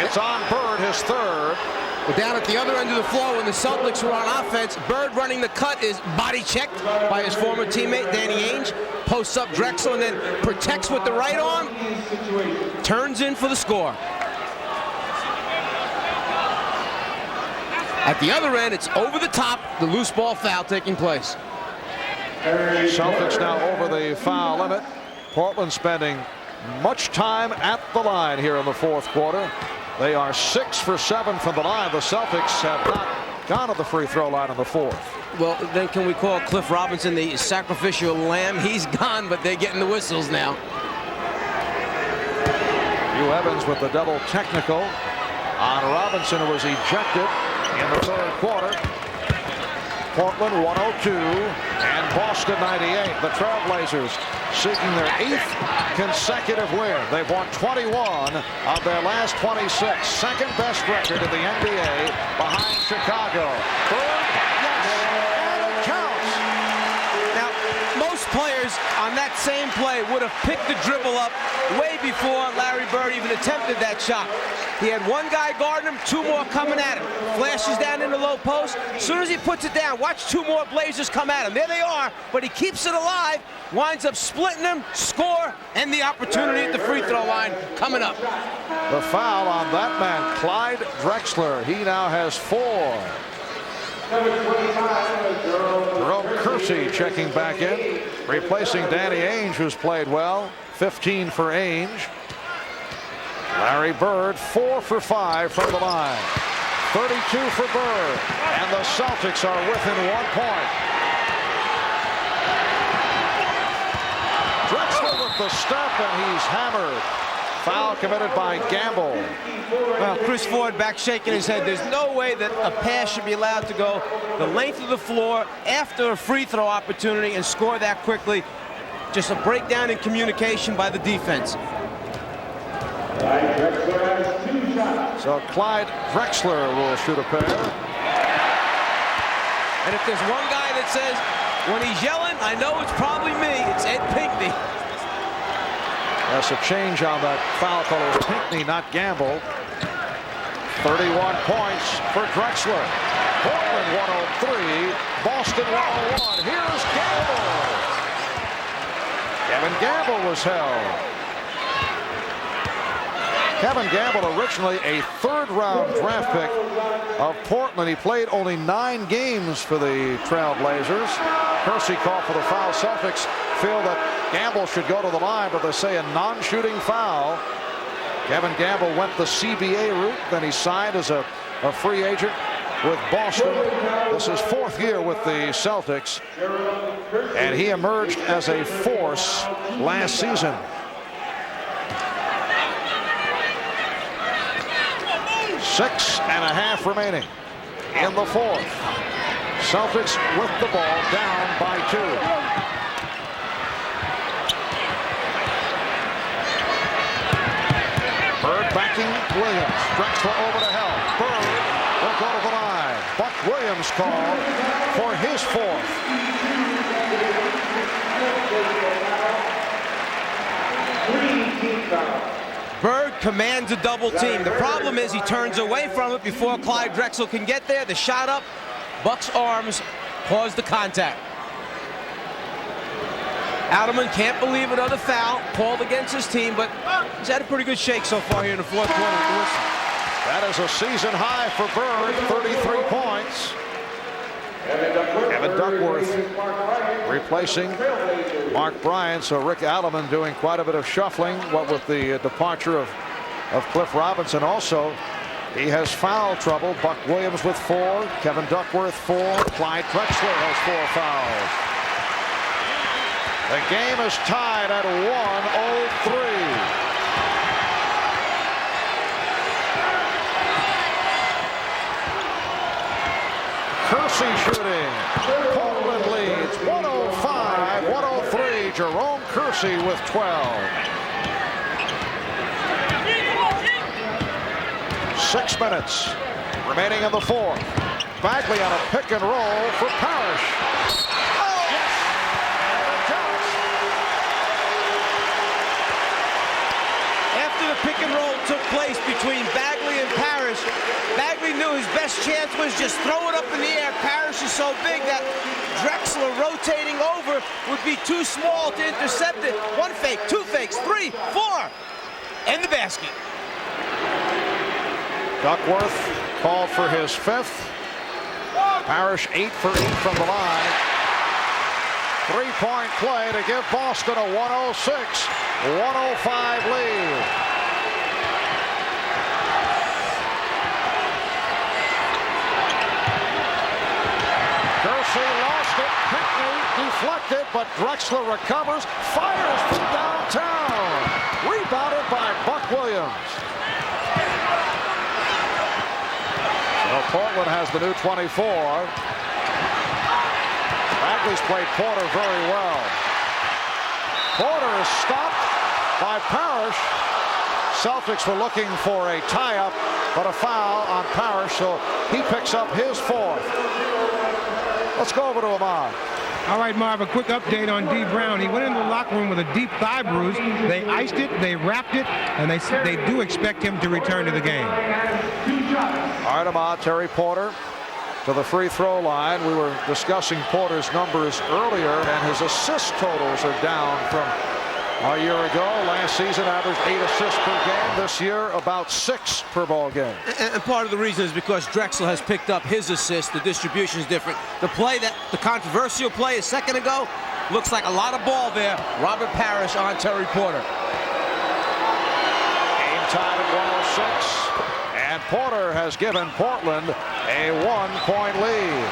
It's on Bird, his 3rd. But down at the other end of the floor when the Celtics were on offense, Bird running the cut is body checked by his former teammate Danny Ainge. Posts up Drexler and then protects with the right arm. Turns in for the score. At the other end, it's over the top, the loose ball foul taking place. Celtics now over the foul limit. Portland spending much time at the line here in the fourth quarter. They are 6 for 7 from the line. The Celtics have not gone to the free throw line in the fourth. Well, then can we call Cliff Robinson the sacrificial lamb? He's gone, but they're getting the whistles now. Hugh Evans with the double technical on Robinson, who was ejected in the third quarter. Portland 102 and Boston 98. The Trailblazers seeking their 8th consecutive win. They've won 21 of their last 26. Second best record in the NBA behind Chicago. Bird, yes, and it counts. Now, most players on that same play would have picked the dribble up way before Larry Bird even attempted that shot. He had one guy guarding him, 2 more coming at him. Flashes down in the low post. As soon as he puts it down, watch 2 more Blazers come at him. There they are, but he keeps it alive, winds up splitting them, score, and the opportunity at the free throw line coming up. The foul on that man, Clyde Drexler. He now has 4. Jerome Kersey checking back in, replacing Danny Ainge, who's played well. 15 for Ainge. Larry Bird, 4 for 5 from the line. 32 for Bird, and the Celtics are within 1 point. Drexler with the step, and he's hammered. Foul committed by Gamble. Well, Chris Ford back shaking his head. There's no way that a pass should be allowed to go the length of the floor after a free throw opportunity and score that quickly. Just a breakdown in communication by the defense. So Clyde Drexler will shoot a pair. And if there's one guy that says, when he's yelling, I know it's probably me, it's Ed Pinckney. That's a change on that foul call. It was Pinckney, not Gamble. 31 points for Drexler. Portland 103, Boston 101. Here's Gamble. Kevin Gamble was held. Kevin Gamble, originally a 3rd-round draft pick of Portland. He played only 9 games for the Trailblazers. Kersey called for the foul. Celtics feel that Gamble should go to the line, but they say a non-shooting foul. Kevin Gamble went the CBA route, then he signed as a free agent with Boston. This is 4th year with the Celtics, and he emerged as a force last season. 6.5 remaining in the 4th. Celtics with the ball, down by 2. Bird backing Williams. Drexler over to help. Bird will go to the line. Buck Williams called for his 4th. Bird commands a double team. The problem is he turns away from it before Clyde Drexler can get there. The shot up, Buck's arms cause the contact. Alderman can't believe another foul called against his team, but he's had a pretty good shake so far here in the 4th quarter. That is a season high for Bird, 33 points. Kevin Duckworth replacing Mark Bryant. So Rick Alderman doing quite a bit of shuffling, what with the departure of Cliff Robinson. Also, he has foul trouble. Buck Williams with 4, Kevin Duckworth 4, Clyde Drexler has 4 fouls. The game is tied at 103. Kersey shooting. Portland leads 105-103. Jerome Kersey with 12. 6 minutes remaining in the 4th. Bagley on a pick and roll for Parrish. Oh, yes! After the pick and roll took place between Bagley and Parrish, Bagley knew his best chance was just throw it up in the air. Parrish is so big that Drexler rotating over would be too small to intercept it. 1 fake, 2 fakes, 3, 4, and the basket. Duckworth called for his 5th. Parrish 8 for 8 from the line. 3-point play to give Boston a 106-105 lead. Kersey lost it. Pinckney deflected, but Drexler recovers, fires from downtown. Rebounded by Buck Williams. So Portland has the new 24. Bagley's played Porter very well. Porter is stopped by Parrish. Celtics were looking for a tie-up, but a foul on Parrish, so he picks up his fourth. Let's go over to Ahmad. All right, Marv, a quick update on D. Brown. He went into the locker room with a deep thigh bruise. They iced it, they wrapped it, and they do expect him to return to the game. All right, Ahmad, Terry Porter to the free throw line. We were discussing Porter's numbers earlier, and his assist totals are down from a year ago. Last season averaged 8 assists per game. This year about 6 per ball game. And part of the reason is because Drexler has picked up his assist. The distribution is different. The controversial play a second ago, looks like a lot of ball there. Robert Parrish on Terry Porter. Game tied at 106. And Porter has given Portland a 1-point lead.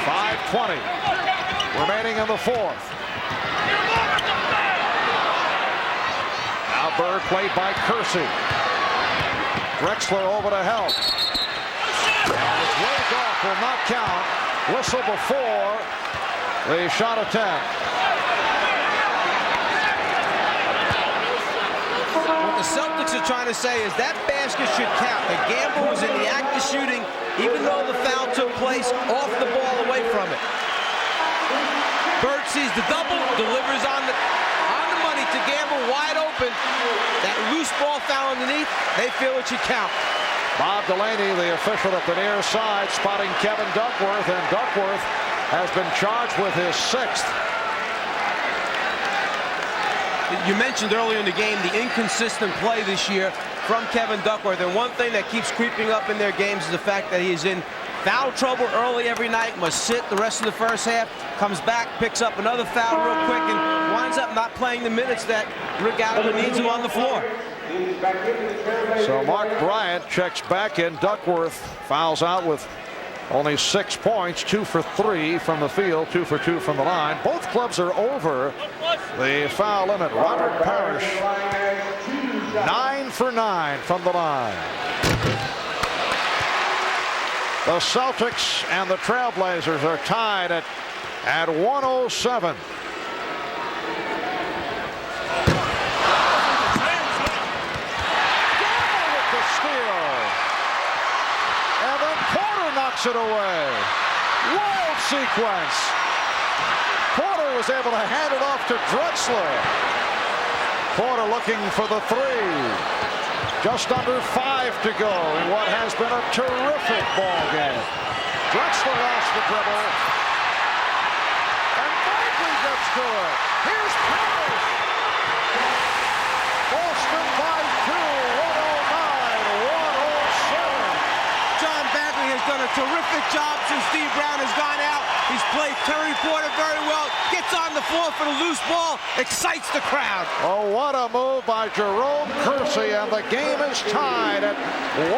5:20 remaining in the fourth. Now Bird played by Kersey. Drexler over to help. And it's waved off, will not count. Whistle before the shot attempt. What the Celtics are trying to say is that basket should count. The Gamble was in the act of shooting, even though the foul took place off the ball away from it. Bird sees the double, delivers on the money to Gamble, wide open. That loose ball foul underneath, they feel it should count. Bob Delaney, the official at the near side, spotting Kevin Duckworth, and Duckworth has been charged with his 6th. You mentioned earlier in the game the inconsistent play this year from Kevin Duckworth, and one thing that keeps creeping up in their games is the fact that he is in foul trouble early every night, must sit the rest of the first half, comes back, picks up another foul real quick, and winds up not playing the minutes that Rick Gallagher needs him on the floor. So Mark Bryant checks back in. Duckworth fouls out with only 6 points, 2 for 3 from the field, 2 for 2 from the line. Both clubs are over the foul limit. Robert Parrish, 9 for 9 from the line. The Celtics and the Trailblazers are tied at 107. Knocks it away. Wild sequence. Porter was able to hand it off to Drexler. Porter looking for the 3. Just under 5 to go in what has been a terrific ball game. Drexler lost the dribble. And Bagley gets to it. Here's Parrish. Boston by 2. 109-107. John Bagley has done a terrific job since Steve Brown has gone out. He's played Terry Porter very well. Gets on the floor for the loose ball. Excites the crowd. Oh, what a move by Jerome Kersey, and the game is tied at 109.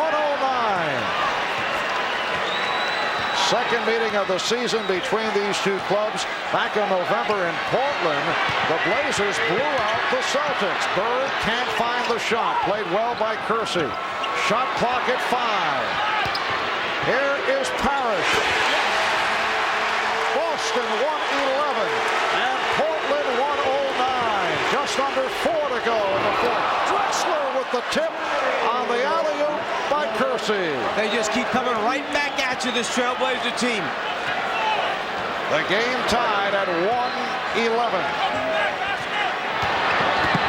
Second meeting of the season between these two clubs. Back in November in Portland, the Blazers blew out the Celtics. Bird can't find the shot. Played well by Kersey. Shot clock at 5. Here is Parrish. Boston 111 and Portland 109. Just under 4 to go in the fourth. Drexler with the tip on the alley-oop by Kersey. They just keep coming right back at you, this Trailblazer team. The game tied at 111.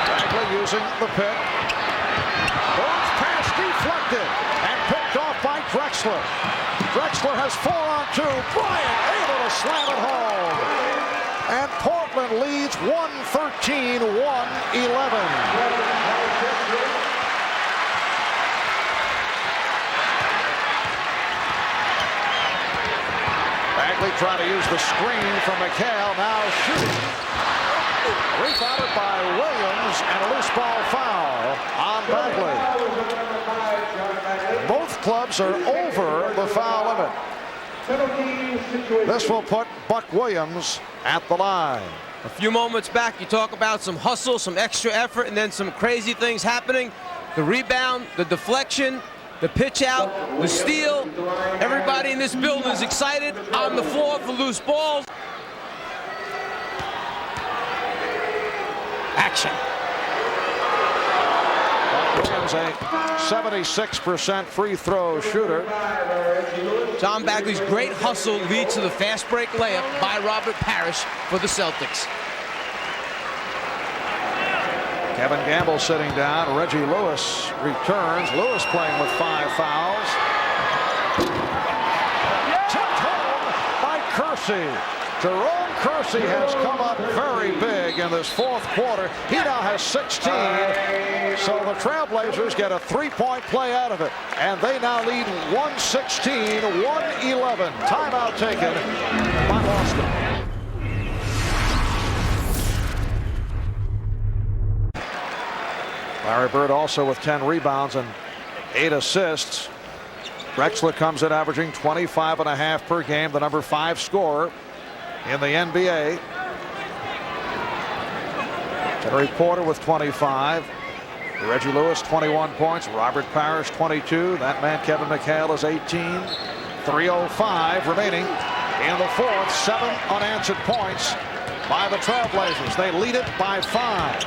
Bagley using the pick. Bird's pass deflected and picked off by Drexler. Drexler has 4 on 2. Bryant able to slam it home. And Portland leads 113-111. Bagley trying to use the screen from McHale. Now shooting. Rebounded by Williams, and a loose ball foul on Bagley. Both clubs are over the foul limit. This will put Buck Williams at the line. A few moments back, you talk about some hustle, some extra effort, and then some crazy things happening. The rebound, the deflection, the pitch out, the steal. Everybody in this building is excited on the floor for loose balls. Action. Williams, a 76% free throw shooter. John Bagley's great hustle leads to the fast break layup by Robert Parrish for the Celtics. Kevin Gamble sitting down. Reggie Lewis returns. Lewis playing with 5 fouls. Tipped home by Kersey. Jerome Kersey has come up very big in this fourth quarter. He now has 16. So the Trailblazers get a 3-point play out of it. And they now lead 116-111. Timeout taken by Boston. Larry Bird also with 10 rebounds and 8 assists. Drexler comes in averaging 25.5 per game, the number 5 scorer in the NBA. Terry Porter with 25. Reggie Lewis 21 points. Robert Parrish 22. That man Kevin McHale is 18. 3:05 remaining in the fourth. 7 unanswered points by the Trailblazers. They lead it by 5.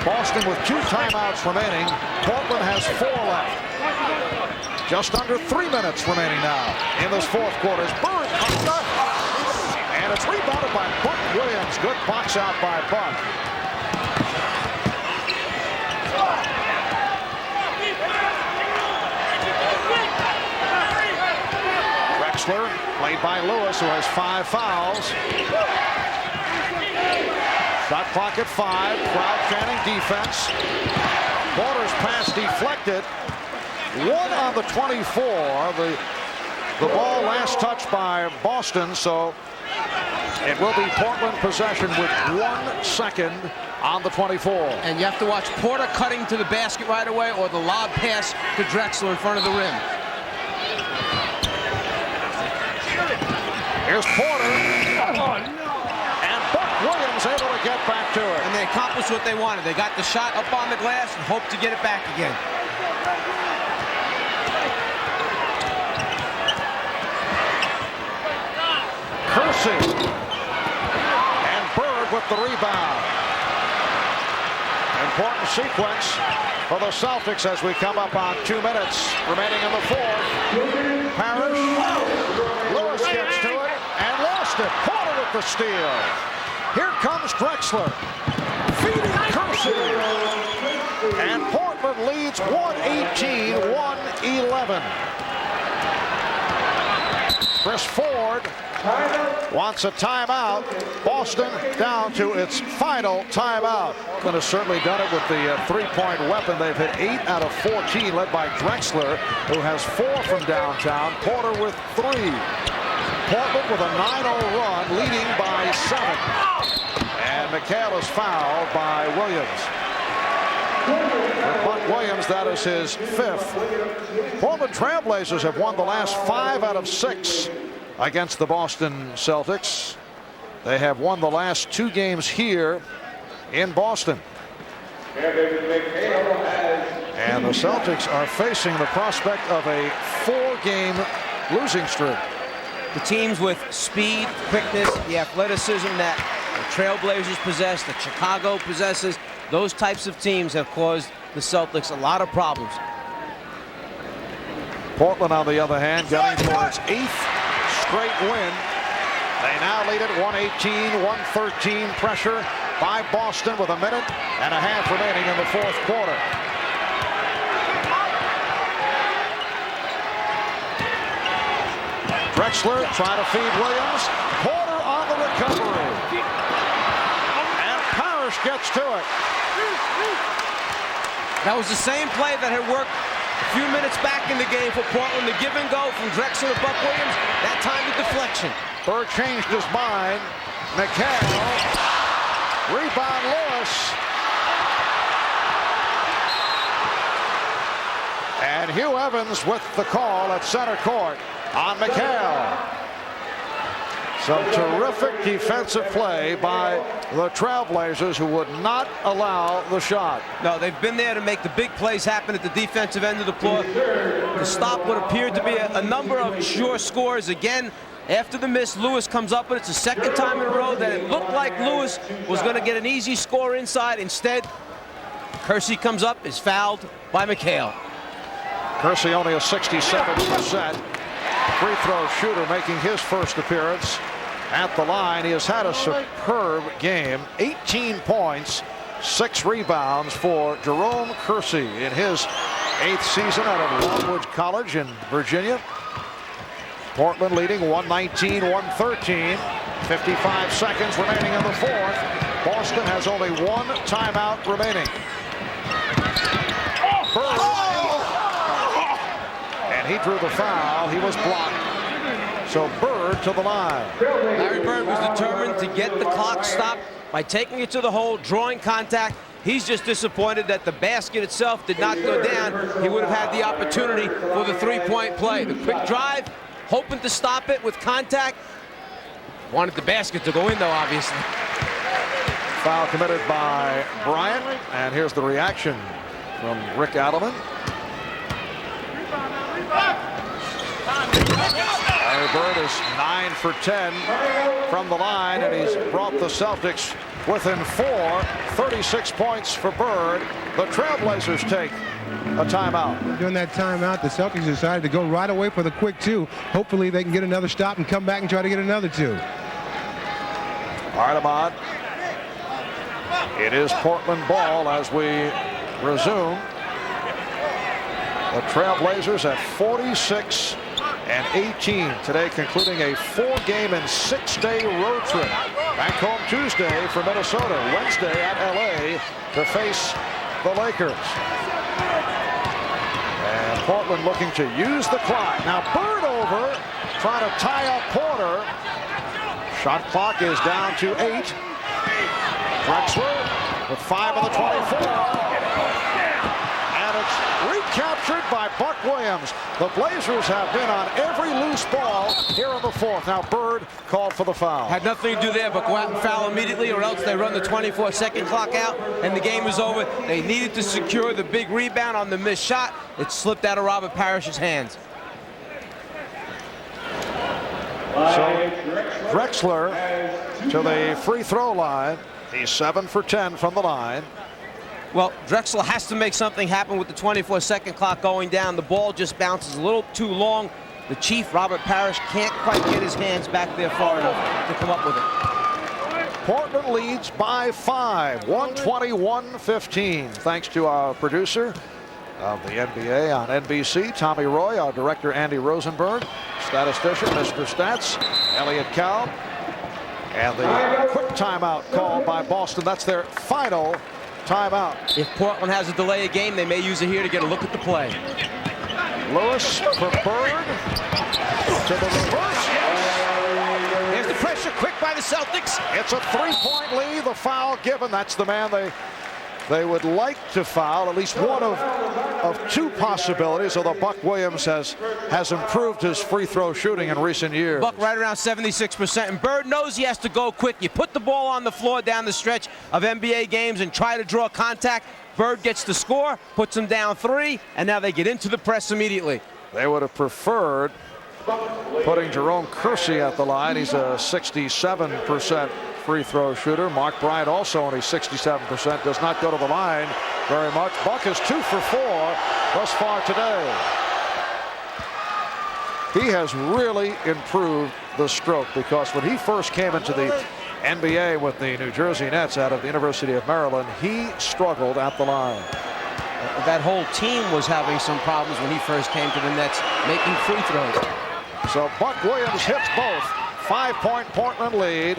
Boston with 2 timeouts remaining. Portland has 4 left. Just under 3 minutes remaining now in this fourth quarter. Bird comes up, and it's rebounded by Buck Williams. Good box out by Buck. Drexler, played by Lewis, who has 5 fouls. Shot clock at 5. Crowd chanting defense. Porter's pass deflected. 1 on the 24. The ball last touched by Boston, so it will be Portland possession with 1 second on the 24. And you have to watch Porter cutting to the basket right away or the lob pass to Drexler in front of the rim. Here's Porter. And Buck Williams able to get back to it. And they accomplished what they wanted. They got the shot up on the glass and hope to get it back again. Kersey. And Bird with the rebound. Important sequence for the Celtics as we come up on 2 minutes remaining in the fourth. Parrish. Lewis gets to it and lost it. Porter with the steal. Here comes Drexler. Feeding Kersey. And Portland leads 118-111. Chris Ford wants a timeout. Boston down to its final timeout. Portland has certainly done it with the 3-point weapon. They've hit 8 out of 14, led by Drexler, who has 4 from downtown. Porter with 3. Portland with a 9-0 run, leading by 7. And McHale is fouled by Williams. For Buck Williams, that is his 5th. Portland Trailblazers have won the last 5 out of 6 against the Boston Celtics. They have won the last 2 games here in Boston. And the Celtics are facing the prospect of a 4-game losing streak. The teams with speed, quickness, the athleticism that the Trailblazers possess, that Chicago possesses, those types of teams have caused the Celtics a lot of problems. Portland, on the other hand, getting for its 8th straight win. They now lead it 118-113. Pressure by Boston with 1.5 minutes remaining in the fourth quarter. Drexler trying to feed Williams. Porter on the recovery. And Parrish gets to it. That was the same play that had worked a few minutes back in the game for Portland. The give and go from Drexler to Buck Williams. That time the deflection. Bird changed his mind. McHale. Rebound Lewis. And Hugh Evans with the call at center court on McHale. Some terrific defensive play by the Trailblazers, who would not allow the shot. No, they've been there to make the big plays happen at the defensive end of the floor to stop what appeared to be a number of sure scores. Again, after the miss, Lewis comes up, but it's the second time in a row that it looked like Lewis was going to get an easy score inside. Instead, Kersey comes up, is fouled by McHale. Kersey only a 67% free throw shooter, making his first appearance at the line. He has had a superb game. 18 points, 6 rebounds for Jerome Kersey in his 8th season out of Longwood College in Virginia. Portland leading 119-113. 55 seconds remaining in the fourth. Boston has only one timeout remaining. Bird. And he drew the foul. He was blocked. So Bird to the line. Larry Bird was determined to get the clock stopped by taking it to the hole, drawing contact. He's just disappointed that the basket itself did not go down. He would have had the opportunity for the three-point play. The quick drive, hoping to stop it with contact. Wanted the basket to go in, though, obviously. Foul committed by Bryant. And here's the reaction from Rick Adelman. Larry Bird is 9 for 10 from the line, and he's brought the Celtics within 4. 36 points for Bird. The Trailblazers take a timeout. During that timeout, the Celtics decided to go right away for the quick 2. Hopefully they can get another stop and come back and try to get another 2. All right, Ahmad. It is Portland ball as we resume. The Trailblazers at 46-18 today, concluding a 4-game and 6-day road trip. Back home Tuesday for Minnesota, Wednesday at LA to face the Lakers. And Portland looking to use the clock. Now Bird over, trying to tie up Porter. Shot clock is down to 8. Drexler with 5 on the 24. And it's recaptured by Buck Williams. The Blazers have been on every loose ball here in the fourth. Now Bird called for the foul. Had nothing to do there but go out and foul immediately, or else they run the 24-second clock out and the game is over. They needed to secure the big rebound on the missed shot. It slipped out of Robert Parrish's hands. So Drexler to the free throw line. He's 7 for 10 from the line. Well, Drexler has to make something happen with the 24-second clock going down. The ball just bounces a little too long. The Chief, Robert Parrish, can't quite get his hands back there far enough to come up with it. Portland leads by 5, 121-15. Thanks to our producer of the NBA on NBC, Tommy Roy, our director, Andy Rosenberg, statistician, Mr. Stats, Elliot Cow, and the quick timeout called by Boston. That's their final timeout. If Portland has a delay of game, they may use it here to get a look at the play. Lewis for Bird to the reverse. Here's the pressure, quick by the Celtics. It's a 3-point lead. The foul given. That's the man they would like to foul. At least one of 2 possibilities, although Buck Williams has improved his free throw shooting in recent years. Buck right around 76%, and Bird knows he has to go quick. You put the ball on the floor down the stretch of NBA games and try to draw contact. Bird gets the score, puts them down 3, and now they get into the press immediately. They would have preferred putting Jerome Kersey at the line. He's a 67% free throw shooter. Mark Bryant also only 67%, does not go to the line very much. Buck is 2 for 4 thus far today. He has really improved the stroke, because when he first came into the NBA with the New Jersey Nets out of the University of Maryland, he struggled at the line. That whole team was having some problems when he first came to the Nets, making free throws. So Buck Williams hits both. 5-point Portland lead.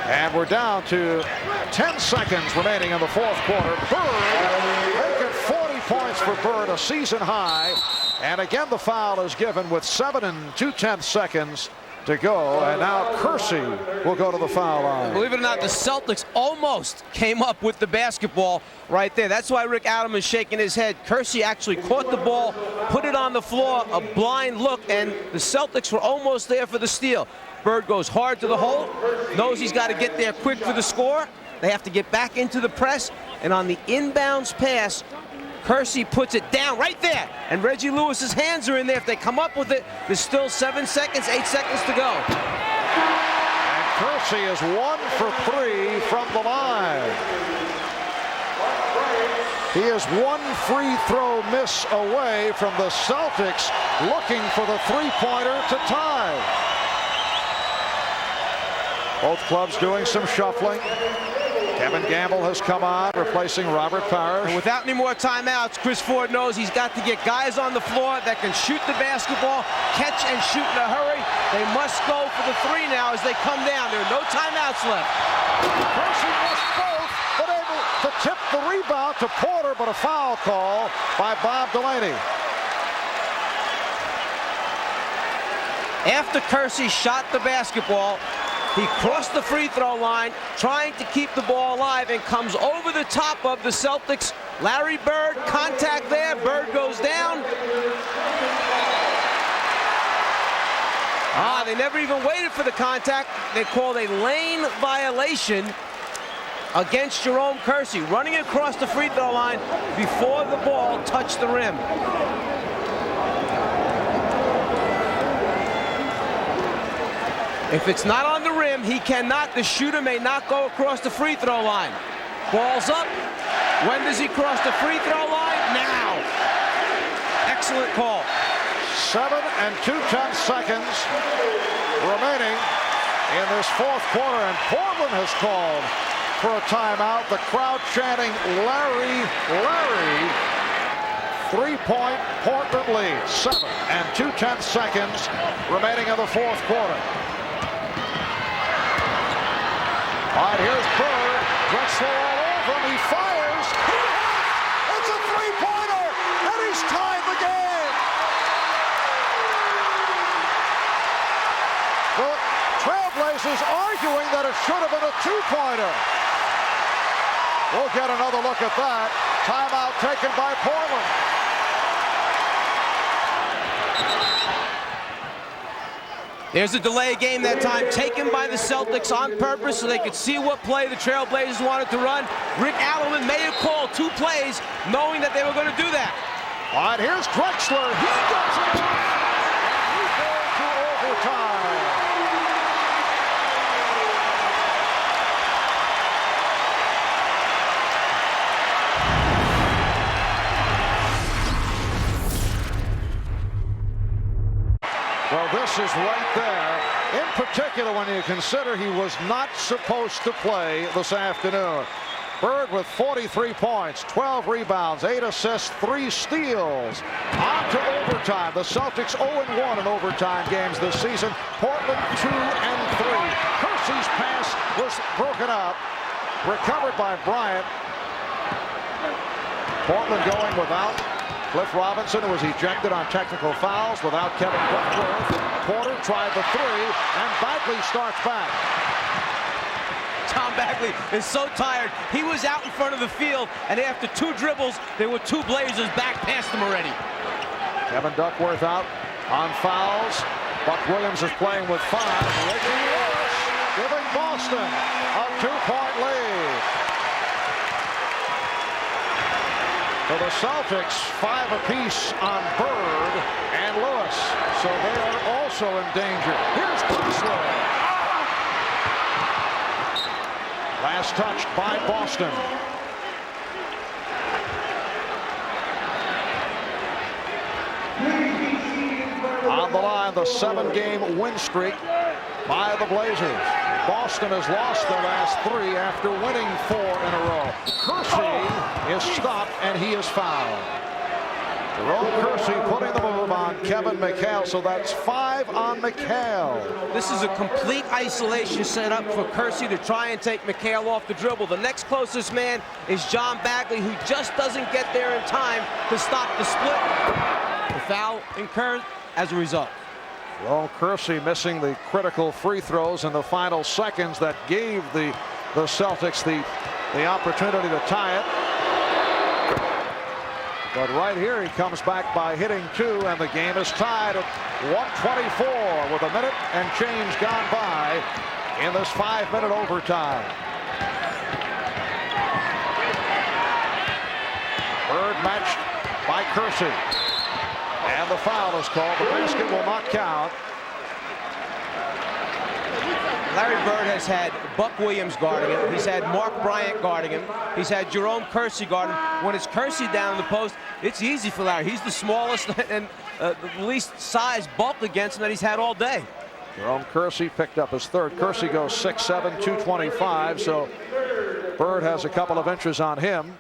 And we're down to 10 seconds remaining in the fourth quarter. Bird making 40 points for Bird, a season high. And again, the foul is given with 7 2/10 seconds to go, and now Kersey will go to the foul line. Believe it or not, the Celtics almost came up with the basketball right there. That's why Rick Adam is shaking his head. Kersey actually caught the ball, put it on the floor, a blind look, and the Celtics were almost there for the steal. Bird goes hard to the hole, knows he's got to get there quick for the score. They have to get back into the press, and on the inbounds pass, Kersey puts it down right there, and Reggie Lewis's hands are in there. If they come up with it, there's still 7 seconds, 8 seconds to go. And Kersey is 1 for 3 from the line. He is 1 free throw miss away from the Celtics looking for the three-pointer to tie. Both clubs doing some shuffling. Kevin Gamble has come on, replacing Robert Parrish. And without any more timeouts, Chris Ford knows he's got to get guys on the floor that can shoot the basketball, catch and shoot in a hurry. They must go for the three now as they come down. There are no timeouts left. Kersey missed both, but able to tip the rebound to Porter, but a foul call by Bob Delaney. After Kersey shot the basketball, he crossed the free throw line, trying to keep the ball alive, and comes over the top of the Celtics. Larry Bird, contact there. Bird goes down. They never even waited for the contact. They called a lane violation against Jerome Kersey, running across the free throw line before the ball touched the rim. If it's not on the rim, he cannot, the shooter may not go across the free throw line. Ball's up. When does he cross the free throw line? Now. Excellent call. 7 2/10 seconds remaining in this fourth quarter, and Portland has called for a timeout. The crowd chanting, Larry, Larry. 3-point Portland lead. 7 2/10 seconds remaining in the fourth quarter. All right, here's Bird. Drexler all over him. He fires. It's a three-pointer, and he's tied the game. The Trailblazers arguing that it should have been a two-pointer. We'll get another look at that. Timeout taken by Portland. There's a delay game that time taken by the Celtics on purpose so they could see what play the Trailblazers wanted to run. Rick Allen made a call, 2 plays, knowing that they were going to do that. All right, here's Drexler. He does it. We go to overtime. Well, this is right there. In particular, when you consider he was not supposed to play this afternoon. Bird with 43 points, 12 rebounds, 8 assists, 3 steals. On to overtime. The Celtics 0-1 in overtime games this season. Portland 2-3. Kersey's pass was broken up. Recovered by Bryant. Portland going without Cliff Robinson, who was ejected on technical fouls, without Kevin Duckworth. Porter tried the 3, and Bagley starts back. Tom Bagley is so tired. He was out in front of the field, and after 2 dribbles, there were 2 Blazers back past him already. Kevin Duckworth out on fouls. Buck Williams is playing with 5. Reggie Lewis giving Boston a 2-point lead. For the Celtics, 5 apiece on Bird and Lewis. So they are also in danger. Here's Drexler. Last touched by Boston. On the line, the 7-game win streak by the Blazers. Boston has lost their last 3 after winning 4 in a row. Kersey is stopped, and he is fouled. Jerome Kersey putting the move on Kevin McHale, so that's 5 on McHale. This is a complete isolation set up for Kersey to try and take McHale off the dribble. The next closest man is John Bagley, who just doesn't get there in time to stop the split. The foul incurred as a result. Jerome Kersey missing the critical free throws in the final seconds that gave the Celtics the opportunity to tie it. But right here he comes back by hitting 2, and the game is tied at 124 with a minute and change gone by in this 5-minute overtime. Bird matched by Kersey. And the foul is called. The basket will not count. Larry Bird has had Buck Williams guarding him. He's had Mark Bryant guarding him. He's had Jerome Kersey guarding him. When it's Kersey down in the post, it's easy for Larry. He's the smallest and the least size bulk against him that he's had all day. Jerome Kersey picked up his third. Kersey goes 6'7", 225, so Bird has a couple of inches on him.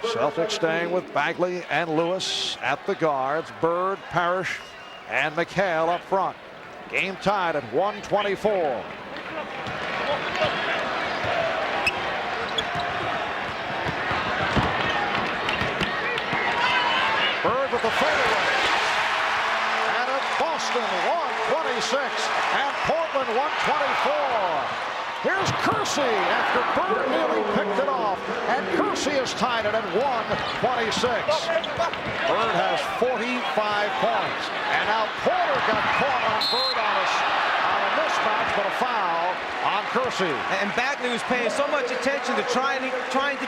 Celtics staying with Bagley and Lewis at the guards. Bird, Parrish, and McHale up front. Game tied at 124. Bird with the fadeaway. And it's Boston 126 and Portland 124. Here's Kersey after Bird nearly picked it off, and Kersey is tied it at 126. Bird has 45 points, and now Porter got caught on Bird on a mismatch, but a foul on Kersey. And Bagley was paying so much attention to trying to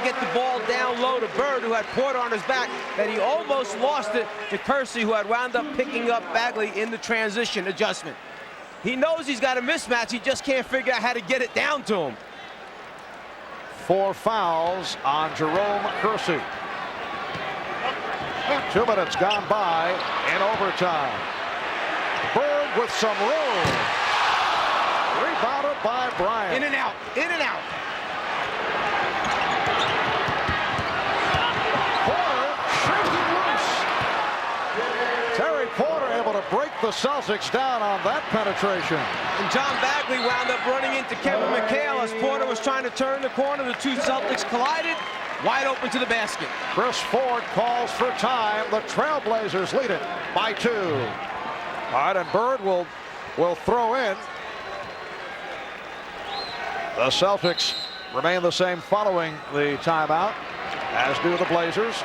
get the ball down low to Bird, who had Porter on his back, that he almost lost it to Kersey, who had wound up picking up Bagley in the transition adjustment. He knows he's got a mismatch. He just can't figure out how to get it down to him. 4 fouls on Jerome Kersey. 2 minutes gone by in overtime. Bird with some room. Rebounded by Bryant. In and out. In and out. Porter shaking loose. Terry Porter able to break the Celtics down on that penetration. And John Bagley wound up running into Kevin McHale as Porter was trying to turn the corner. The two Celtics collided, wide open to the basket. Chris Ford calls for time. The Trailblazers lead it by 2. All right, and Bird will throw in. The Celtics remain the same following the timeout, as do the Blazers.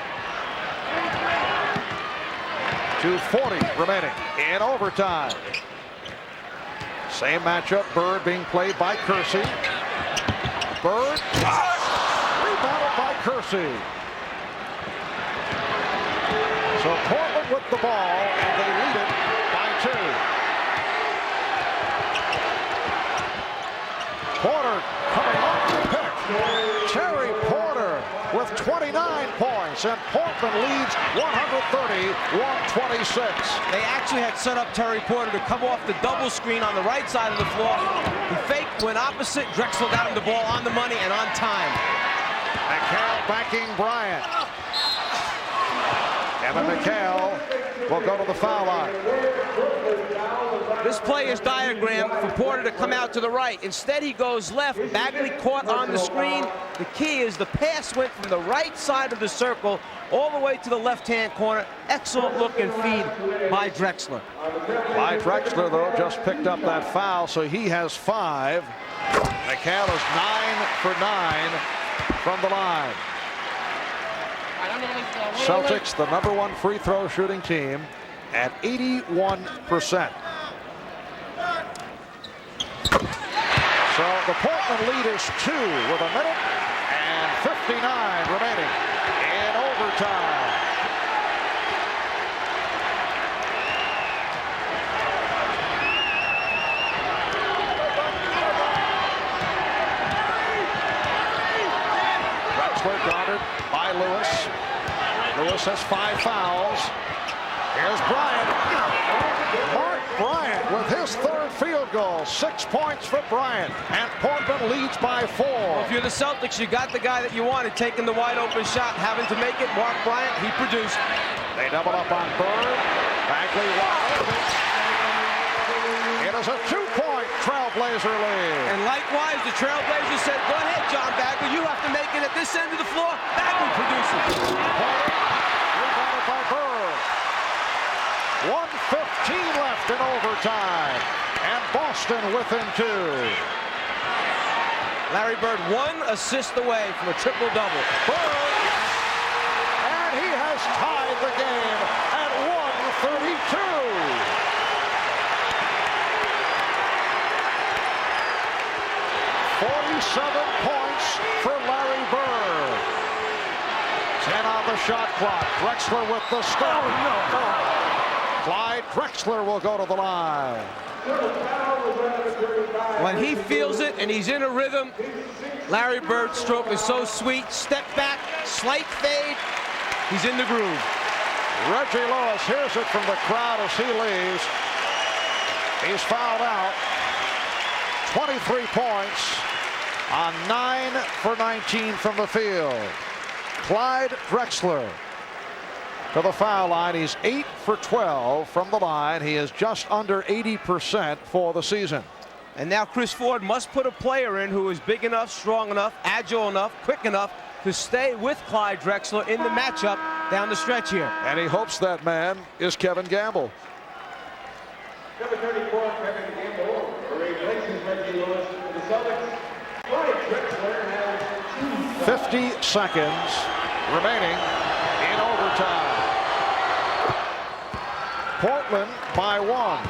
2:40 remaining in overtime. Same matchup, Bird being played by Kersey. Bird, rebounded by Kersey. So Portland with the ball, and they lead it by 2. Porter coming off the pick. Terry Porter with 29 points, and Portland leads 130-126. They actually had set up Terry Porter to come off the double screen on the right side of the floor. He faked, went opposite. Drexler got him the ball on the money and on time. McHale backing Bryant. And then McHale will go to the foul line. This play is diagrammed for Porter to come out to the right. Instead, he goes left. Bagley caught on the screen. The key is the pass went from the right side of the circle all the way to the left-hand corner. Excellent look and feed by Drexler. By Drexler, though, just picked up that foul, so he has 5. McHale is 9 for 9 from the line. Celtics, the #1 free throw shooting team, at 81%. So the Portland lead is 2 with a minute and 59 remaining in overtime. Drexler guarded by Lewis. Lewis has 5 fouls. Here's Bryant. Mark Bryant with his 3rd field goal. 6 points for Bryant, and Portland leads by 4. Well, if you're the Celtics, you got the guy that you wanted, taking the wide open shot, having to make it. Mark Bryant, he produced. They double up on Bird. Bagley wide open. It is a 2-point Trailblazer lead. And likewise, the Trailblazers said, go ahead, John Bagley. You have to make it at this end of the floor. Bagley produces. Rebounded by Bird. 1:15 left in overtime, and Boston within 2. Larry Bird 1 assist away from a triple-double. Bird, and he has tied the game at 1:32. 47 points for Larry Bird. 10 on the shot clock. Drexler with the stop. Clyde Drexler will go to the line. When he feels it and he's in a rhythm, Larry Bird's stroke is so sweet. Step back, slight fade. He's in the groove. Reggie Lewis hears it from the crowd as he leaves. He's fouled out. 23 points on 9 for 19 from the field. Clyde Drexler to the foul line. He's 8 for 12 from the line. He is just under 80% for the season. And now Chris Ford must put a player in who is big enough, strong enough, agile enough, quick enough to stay with Clyde Drexler in the matchup down the stretch here. And he hopes that man is Kevin Gamble. Number 34, Kevin Gamble, replaces Reggie Lewis for the Celtics. Clyde Drexler has 50 seconds remaining in overtime. Portland by 1.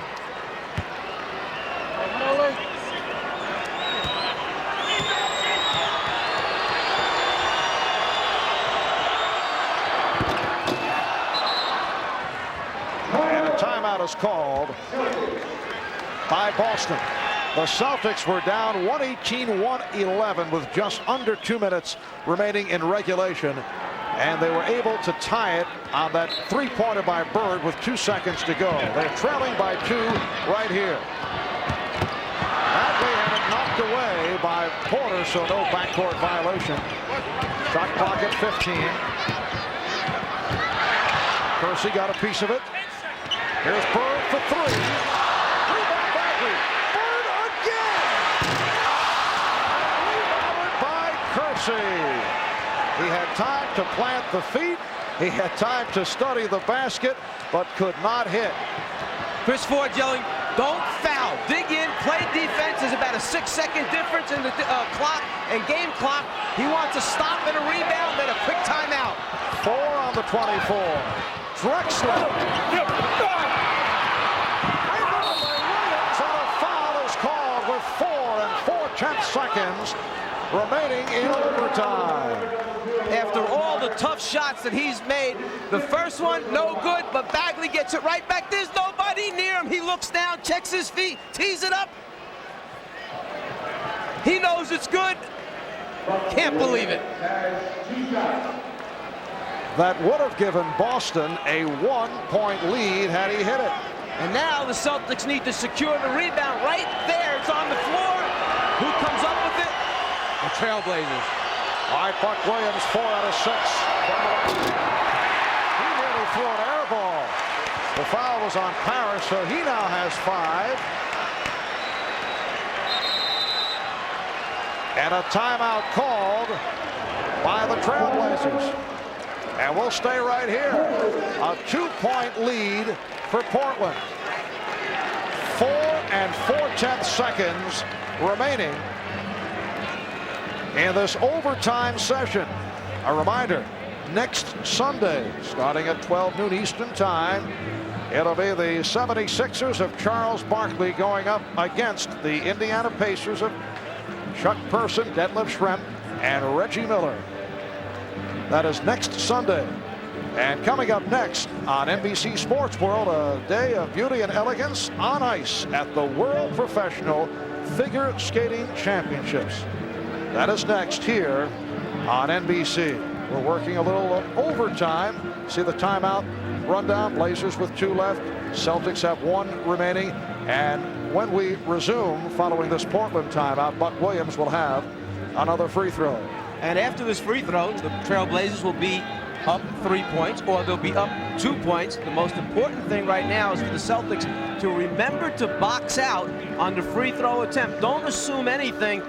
And a timeout is called by Boston. The Celtics were down 118-111 with just under 2 minutes remaining in regulation. And they were able to tie it on that three-pointer by Bird with 2 seconds to go. They're trailing by 2 right here. Bagley had it knocked away by Porter, so no backcourt violation. Shot clock at 15. Kersey got a piece of it. Here's Bird for 3. Rebound Bagley. Bird again. Rebounded by Kersey. He had time to plant the feet. He had time to study the basket, but could not hit. Chris Ford yelling, don't foul. Dig in, play defense. There's about a 6-second difference in the clock and game clock. He wants a stop and a rebound, then a quick timeout. 4 on the 24. Drexler. And a foul is called with 4 4/10 seconds remaining in overtime. After all the tough shots that he's made, the first one, no good, but Bagley gets it right back. There's nobody near him. He looks down, checks his feet, tees it up. He knows it's good. Can't believe it. That would have given Boston a 1-point lead had he hit it. And now the Celtics need to secure the rebound right there. It's on the floor. Who comes up with it? The Trailblazers. All right, Buck Williams, 4 out of 6. He nearly threw an air ball. The foul was on Parrish, so he now has 5. And a timeout called by the Trailblazers. And we'll stay right here. A 2-point lead for Portland. 4 4/10 seconds remaining in this overtime session. A reminder, next Sunday, starting at 12 noon Eastern time, it'll be the 76ers of Charles Barkley going up against the Indiana Pacers of Chuck Person, Detlef Schrempf, and Reggie Miller. That is next Sunday. And coming up next on NBC Sports World, a day of beauty and elegance on ice at the World Professional Figure Skating Championships. That is next here on NBC. We're working a little overtime. See the timeout rundown. Blazers with 2 left. Celtics have 1 remaining. And when we resume following this Portland timeout, Buck Williams will have another free throw. And after this free throw, the Trailblazers will be up 3 points, or they'll be up 2 points. The most important thing right now is for the Celtics to remember to box out on the free throw attempt. Don't assume anything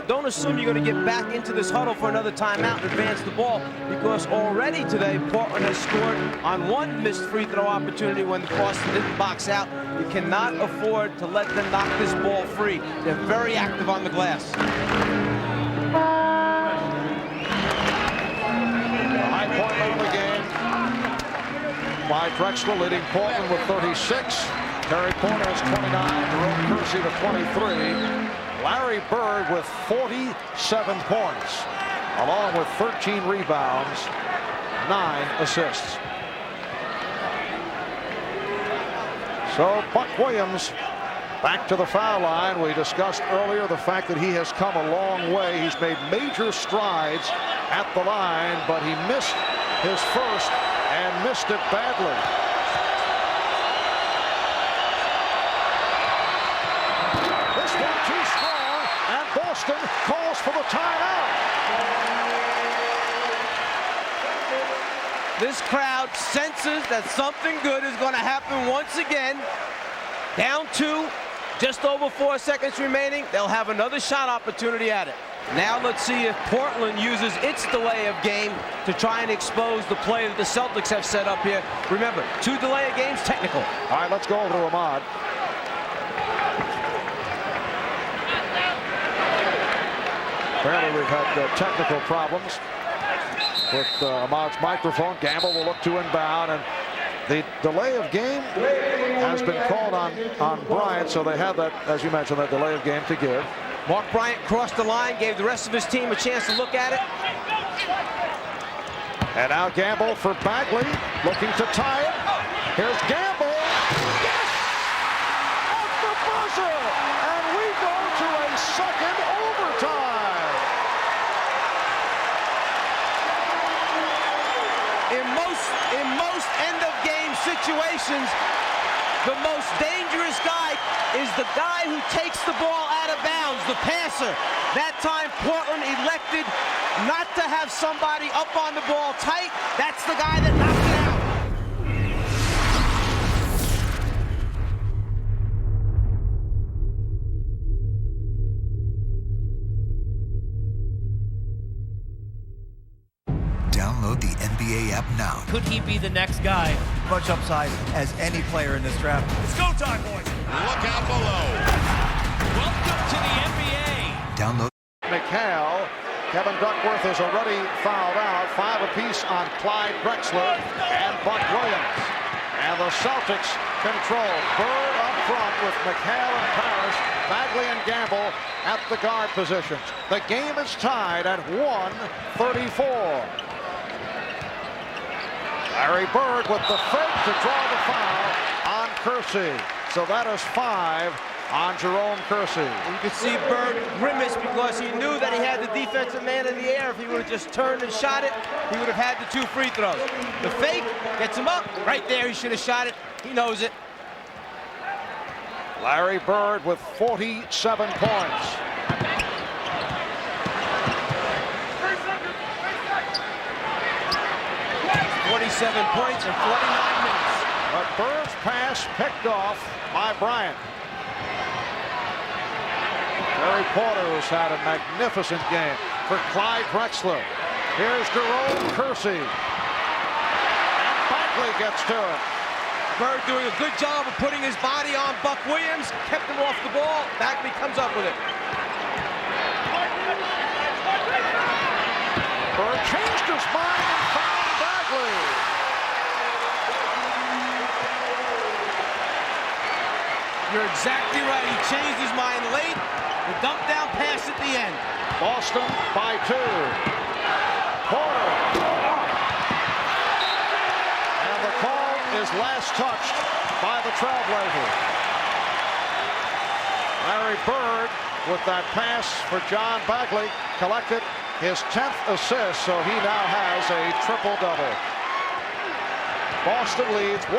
don't assume you're going to get back into this huddle for another timeout and advance the ball, because already today Portland has scored on one missed free throw opportunity when the Boston didn't box out. You cannot afford to let them knock this ball free. They're very active on the glass. High point of the game by Drexler, leading Portland with 36. Terry Porter has 29, Jerome Kersey to 23. Larry Bird with 47 points, along with 13 rebounds, 9 assists. So Buck Williams back to the foul line. We discussed earlier the fact that he has come a long way. He's made major strides at the line, but he missed his first and missed it badly. This one too strong, and Boston calls for the timeout. This crowd senses that something good is going to happen once again. Down 2, just over 4 seconds remaining. They'll have another shot opportunity at it. Now let's see if Portland uses its delay of game to try and expose the play that the Celtics have set up here. Remember, 2 delay of games, technical. All right, let's go over to Ahmad. Apparently we've had technical problems with Ahmad's microphone. Gamble will look to inbound, and the delay of game has been called on Bryant, so they have that, as you mentioned, that delay of game to give. Mark Bryant crossed the line, gave the rest of his team a chance to look at it. And now Gamble for Bagley, looking to tie it. Here's Gamble. Yes! At the buzzer! And we go to a second overtime. In most end-of-game situations, the most dangerous guy is the guy who takes the ball out of bounds, the passer. That time, Portland elected not to have somebody up on the ball tight. That's the guy that knocked it out. Download the NBA app now. Could he be the next guy? Much upside as any player in this draft. It's go time, boys. Look out below. Welcome to the NBA. Download. McHale. Kevin Duckworth is already fouled out. 5 apiece on Clyde Drexler and Buck Williams. And the Celtics control. Bird up front with McHale and Parrish, Bagley and Gamble at the guard positions. The game is tied at 1:34. Larry Bird with the fake to draw the foul on Kersey. So that is 5 on Jerome Kersey. You can see Bird grimace because he knew that he had the defensive man in the air. If he would have just turned and shot it, he would have had the 2 free throws. The fake gets him up. Right there, he should have shot it. He knows it. Larry Bird with 47 points. .47 points in 49 minutes. But Bird's pass picked off by Bryant. Terry Porter has had a magnificent game for Clyde Drexler. Here's Jerome Kersey. And Bagley gets to it. Bird doing a good job of putting his body on Buck Williams, kept him off the ball. Bagley comes up with it. Bird changed his mind and found Bagley. You're exactly right. He changed his mind late. The dump down pass at the end. Boston by 2. Porter. And the call is last touched by the Trailblazers. Larry Bird with that pass for John Bagley collected his 10th assist, so he now has a triple-double. Boston leads 136-134.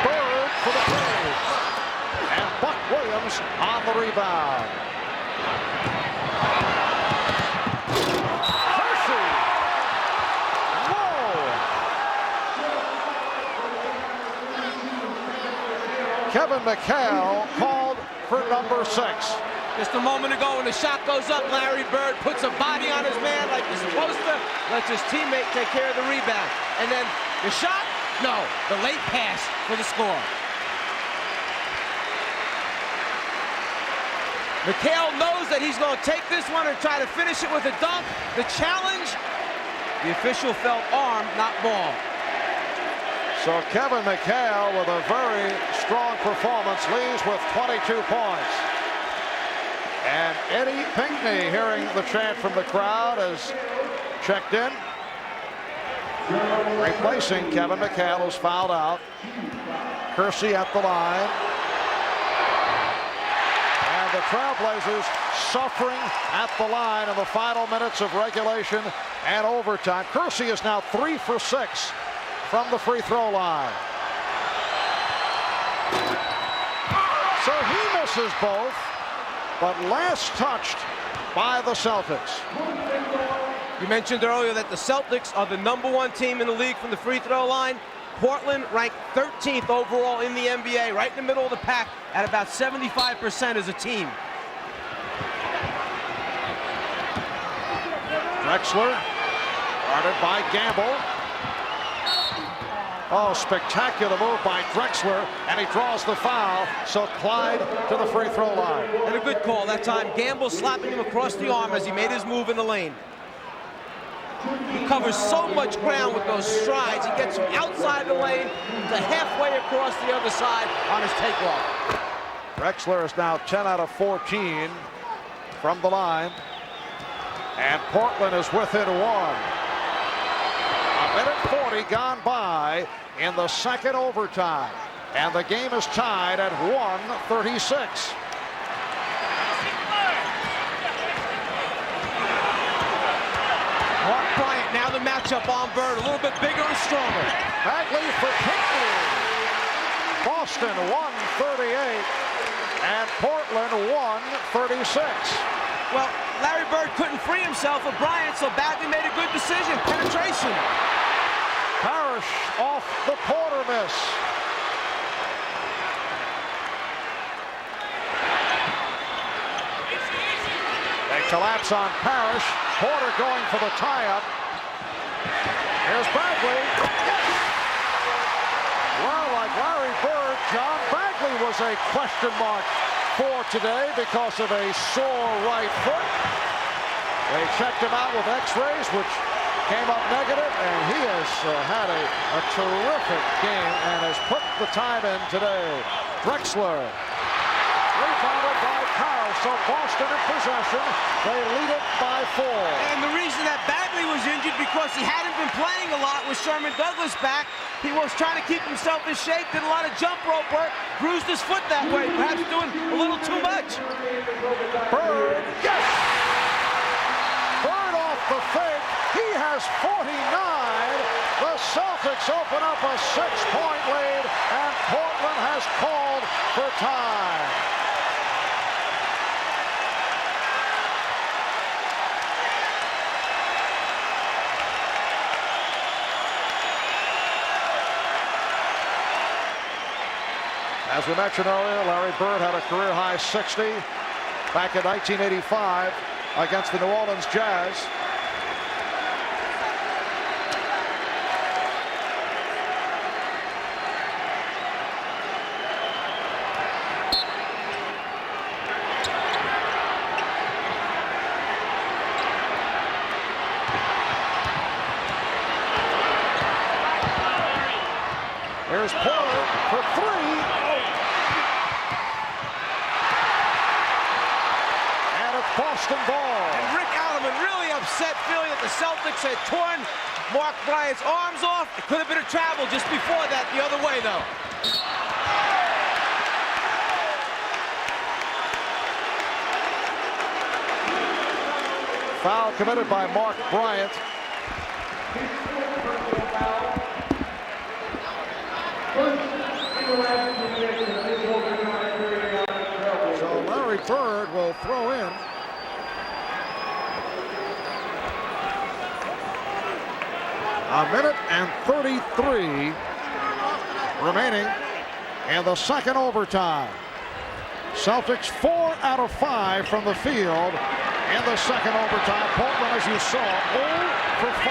Bird for the Braves. And Buck Williams on the rebound. Kersey. Whoa. Kevin McHale called for number 6. Just a moment ago when the shot goes up, Larry Bird puts a body on his man like he's supposed to, lets his teammate take care of the rebound. And then the shot? No, the late pass for the score. McHale knows that he's going to take this one and try to finish it with a dunk. The challenge, the official felt arm, not ball. So Kevin McHale with a very strong performance leads with 22 points. And Eddie Pinckney, hearing the chant from the crowd, has checked in. Replacing Kevin McHale, who's fouled out. Kersey at the line. And the Trailblazers suffering at the line in the final minutes of regulation and overtime. Kersey is now 3 for 6 from the free throw line. So he misses both, but last touched by the Celtics. You mentioned earlier that the Celtics are the #1 team in the league from the free throw line. Portland ranked 13th overall in the NBA, right in the middle of the pack at about 75% as a team. Drexler, guarded by Gamble. Oh, spectacular move by Drexler, and he draws the foul, so Clyde to the free throw line. And a good call that time. Gamble slapping him across the arm as he made his move in the lane. He covers so much ground with those strides. He gets from outside the lane to halfway across the other side on his takeoff. Drexler is now 10 out of 14 from the line, and Portland is within 1. A minute 40 gone by in the second overtime, and the game is tied at 1:36. Mark Bryant, now the matchup on Bird, a little bit bigger and stronger. Bagley for Pinckney. Boston 138, and Portland 136. Well, Larry Bird couldn't free himself of Bryant, so Bagley made a good decision. Penetration. Parrish off the Porter miss. They collapse on Parrish. Porter going for the tie-up. Here's Bagley. Yes! Well, like Larry Bird, John Bagley was a question mark for today because of a sore right foot. They checked him out with x-rays, which came up negative, and he has had a terrific game and has put the time in today. Drexler, rebounded by Parrish, so Boston in possession. They lead it by 4. And the reason that Bagley was injured because he hadn't been playing a lot with Sherman Douglas back. He was trying to keep himself in shape, did a lot of jump rope work, bruised his foot that way, perhaps doing a little too much. Bird, yes! Bird off the fake. He has 49. The Celtics open up a 6-point lead, and Portland has called for time. As we mentioned earlier, Larry Bird had a career-high 60 back in 1985 against the New Orleans Jazz. Here's Porter for 3. And it's Boston ball. And Rick Alleman really upset, feeling that the Celtics had torn Mark Bryant's arms off. It could have been a travel just before that the other way, though. Foul committed by Mark Bryant. So Larry Bird will throw in. A minute and 33 remaining in the second overtime. Celtics 4 out of 5 from the field in the second overtime. Portland, as you saw, 0 for 5.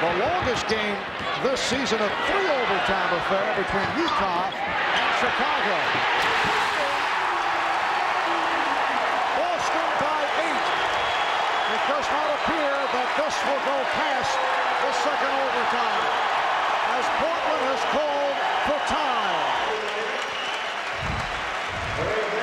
The longest game this season, a 3 overtime affair between Utah and Chicago. Boston by 8. It does not appear that this will go past the second overtime, as Portland has called for time.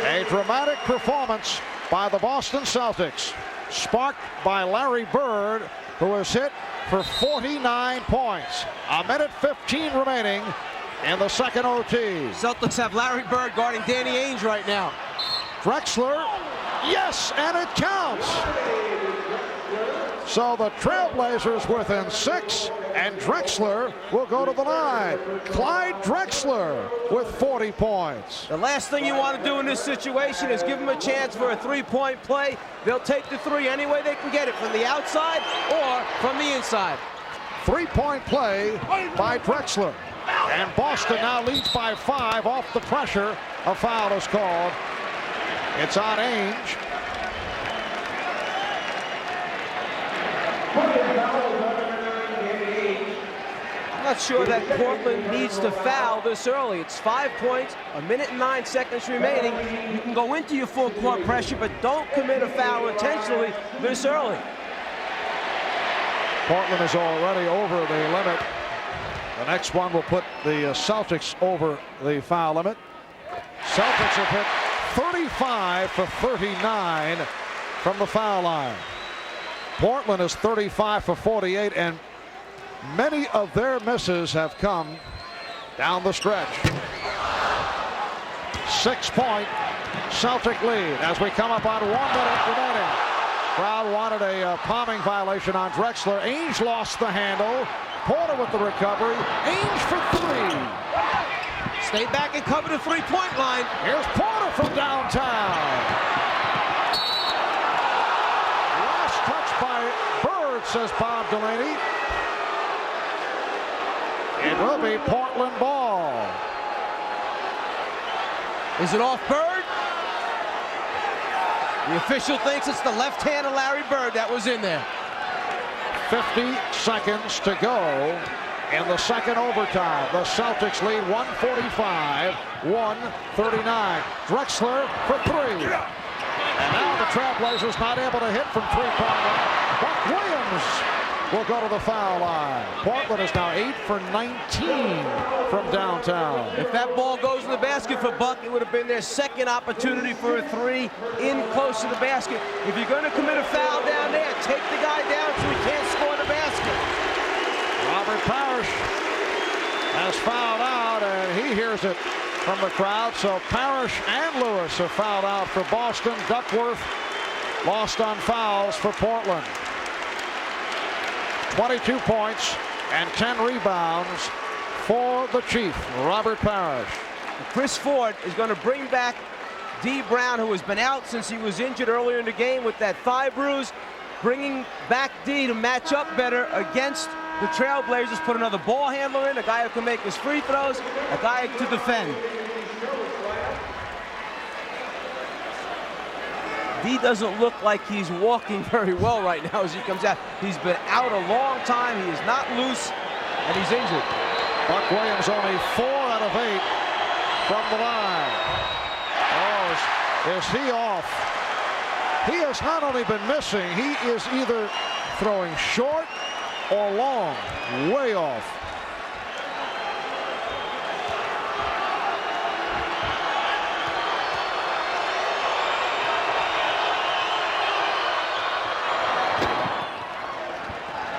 A dramatic performance by the Boston Celtics, sparked by Larry Bird, who has hit for 49 points. A minute 15 remaining in the second OT. Celtics have Larry Bird guarding Danny Ainge right now. Drexler, yes, and it counts. So the Trailblazers within 6, and Drexler will go to the line. Clyde Drexler with 40 points. The last thing you want to do in this situation is give them a chance for a three-point play. They'll take the three any way they can get it, from the outside or from the inside. Three-point play by Drexler. And Boston now leads by 5 off the pressure. A foul is called. It's on Ainge. I'm not sure that Portland needs to foul this early. It's 5 points, a minute and 9 seconds remaining. You can go into your full court pressure, but don't commit a foul intentionally this early. Portland is already over the limit. The next one will put the Celtics over the foul limit. Celtics have hit 35 for 39 from the foul line. Portland is 35 for 48, and many of their misses have come down the stretch. 6-point Celtic lead as we come up on 1 minute remaining. Crowd wanted a palming violation on Drexler. Ainge lost the handle. Porter with the recovery. Ainge for 3. Stay back and cover the three-point line. Here's Porter from downtown. Last touch by Bird, says Bob Delaney. It will be Portland ball. Is it off Bird? The official thinks it's the left hand of Larry Bird that was in there. 50 seconds to go in the second overtime. The Celtics lead 145, 139. Drexler for 3. And now the Trailblazers not able to hit from three-point line. Buck Williams will go to the foul line. Portland is now 8 for 19 from downtown. If that ball goes in the basket for Buck, it would have been their second opportunity for a 3 in close to the basket. If you're going to commit a foul down there, take the guy down so he can't score the basket. Robert Parrish has fouled out, and he hears it from the crowd. So Parrish and Lewis are fouled out for Boston. Duckworth lost on fouls for Portland. 22 points and 10 rebounds for the Chief, Robert Parrish. Chris Ford is going to bring back D. Brown, who has been out since he was injured earlier in the game with that thigh bruise. Bringing back D to match up better against the Trailblazers. Put another ball handler in, a guy who can make his free throws, a guy to defend. D doesn't look like he's walking very well right now as he comes out. He's been out a long time. He is not loose, and he's injured. Buck Williams only 4 out of 8 from the line. Oh, is he off? He has not only been missing, he is either throwing short or long, way off.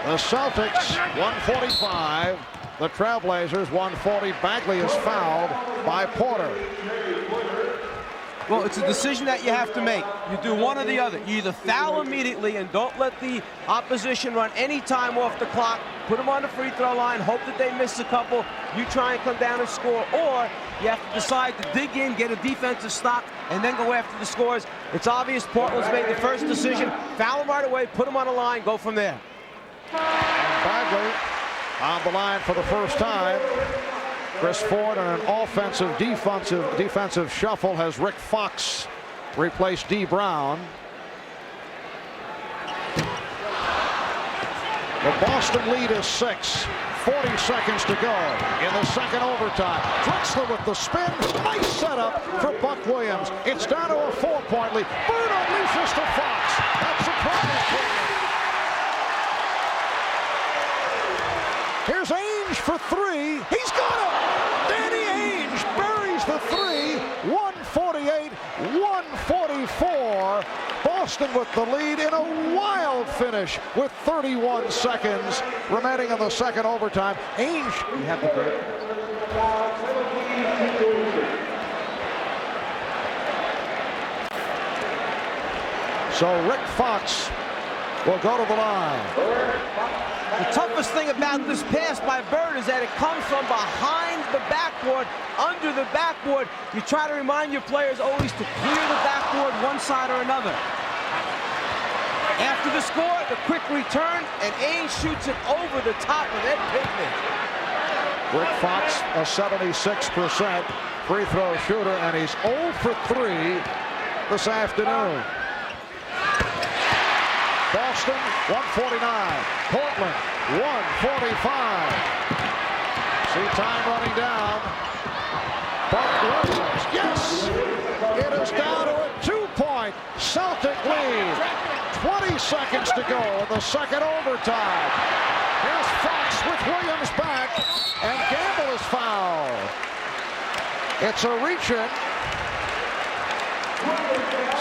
The Celtics 145, the Trailblazers 140. Bagley is fouled by Porter. Well, it's a decision that you have to make. You do one or the other. You either foul immediately and don't let the opposition run any time off the clock, put them on the free throw line, hope that they miss a couple, you try and come down and score, or you have to decide to dig in, get a defensive stop, and then go after the scores. It's obvious Portland's made the first decision. Foul them right away, put them on the line, go from there. And Bagley on the line for the first time. Chris Ford on an offensive defensive shuffle has Rick Fox replaced D. Brown. The Boston lead is 6. 40 seconds to go in the second overtime. Drexler with the spin. Nice setup for Buck Williams. It's down to a 4-point lead. Bird unleashes to Fox. That's surprise. Here's Ainge for 3. He's got it. Danny Ainge buries the 3. 148-144. Boston with the lead in a wild finish with 31 seconds remaining in the second overtime. Ainge, you have the break. So Rick Fox will go to the line. The toughest thing about this pass by Bird is that it comes from behind the backboard, under the backboard. You try to remind your players always to clear the backboard one side or another. After the score, the quick return, and Ainge shoots it over the top of Ed Pinkney. Rick Fox, a 76% free throw shooter, and he's 0 for 3 this afternoon. Boston, 149. Portland, 145. See time running down. Buck Williams, yes! It is down to a 2-point Celtic lead. 20 seconds to go in the second overtime. Here's Fox with Williams back, and Gamble is fouled. It's a reach-in.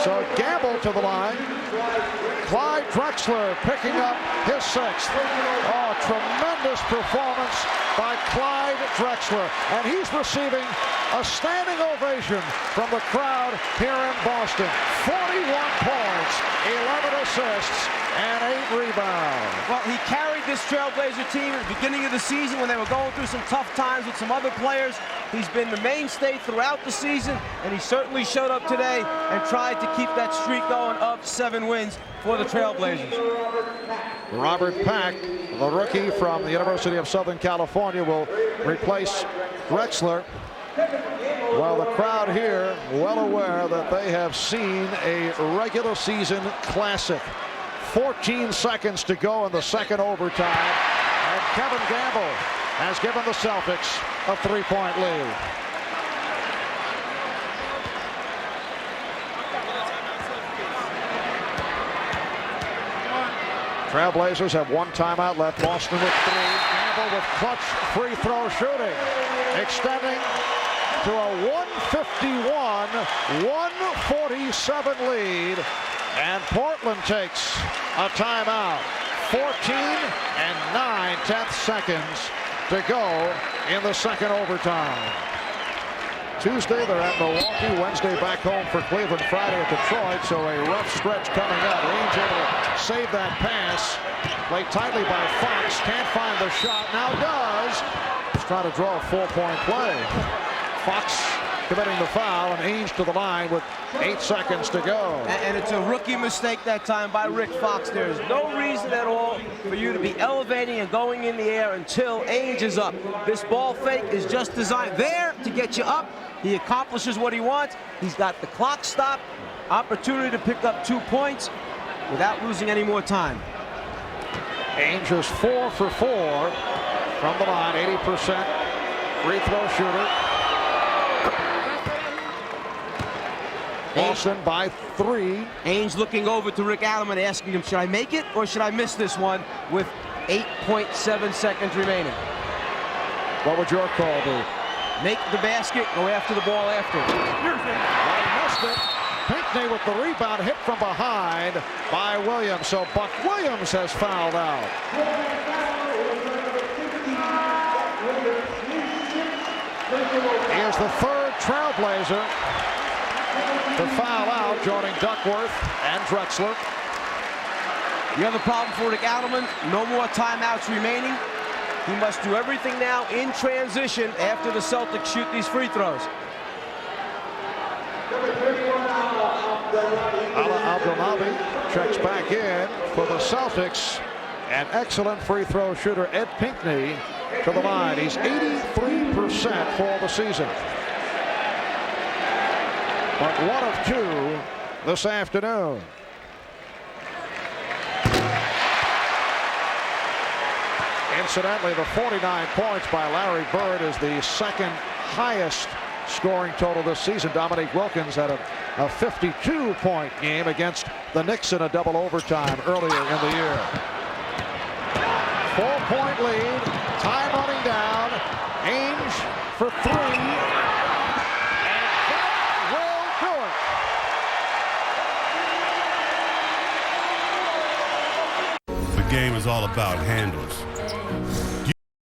So Gamble to the line. Clyde Drexler picking up his 6th. Oh, tremendous performance by Clyde Drexler. And he's receiving a standing ovation from the crowd here in Boston. 41 points, 11 assists, and 8 rebounds. Well, he carried this Trailblazer team at the beginning of the season when they were going through some tough times with some other players. He's been the mainstay throughout the season, and he certainly showed up today and tried to keep that streak going of 7 wins for the Trailblazers. Robert Pack, the rookie from the University of Southern California, will replace Drexler. Well, the crowd here well aware that they have seen a regular season classic. 14 seconds to go in the second overtime, and Kevin Gamble has given the Celtics a 3-point lead. Trailblazers have 1 timeout left. Boston with 3. Gamble with clutch free throw shooting, extending to a 151-147 lead. And Portland takes a timeout. 14 and 9/10 seconds to go in the second overtime. Tuesday they're at Milwaukee. Wednesday back home for Cleveland. Friday at Detroit. So a rough stretch coming up. Ainge able to save that pass. Played tightly by Fox. Can't find the shot. Now does. He's trying to draw a 4-point play. Fox committing the foul, and Ainge to the line with 8 seconds to go. And it's a rookie mistake that time by Rick Fox. There's no reason at all for you to be elevating and going in the air until Ainge is up. This ball fake is just designed there to get you up. He accomplishes what he wants. He's got the clock stopped, opportunity to pick up 2 points without losing any more time. Ainge is 4 for 4 from the line, 80% free throw shooter. Boston by 3. Ainge looking over to Rick Allen asking him, should I make it or should I miss this one with 8.7 seconds remaining? What would your call be? Make the basket, go after the ball after. He missed it. Pinkney with the rebound, hit from behind by Williams. So Buck Williams has fouled out. He is the 3rd Trailblazer to foul out, joining Duckworth and Drexler. The other problem for Rick Allen, no more timeouts remaining. He must do everything now in transition after the Celtics shoot these free throws. Ala Abdelnaby checks back in for the Celtics, An excellent free throw shooter, Ed Pinckney, to the line. He's 83% for the season. But 1 of 2 this afternoon. Incidentally, the 49 points by Larry Bird is the second highest scoring total this season. Dominique Wilkins had a 52-point game against the Knicks in a double overtime earlier in the year. 4-point lead, time running down. Ainge for 3, and that will do it. The game is all about handles.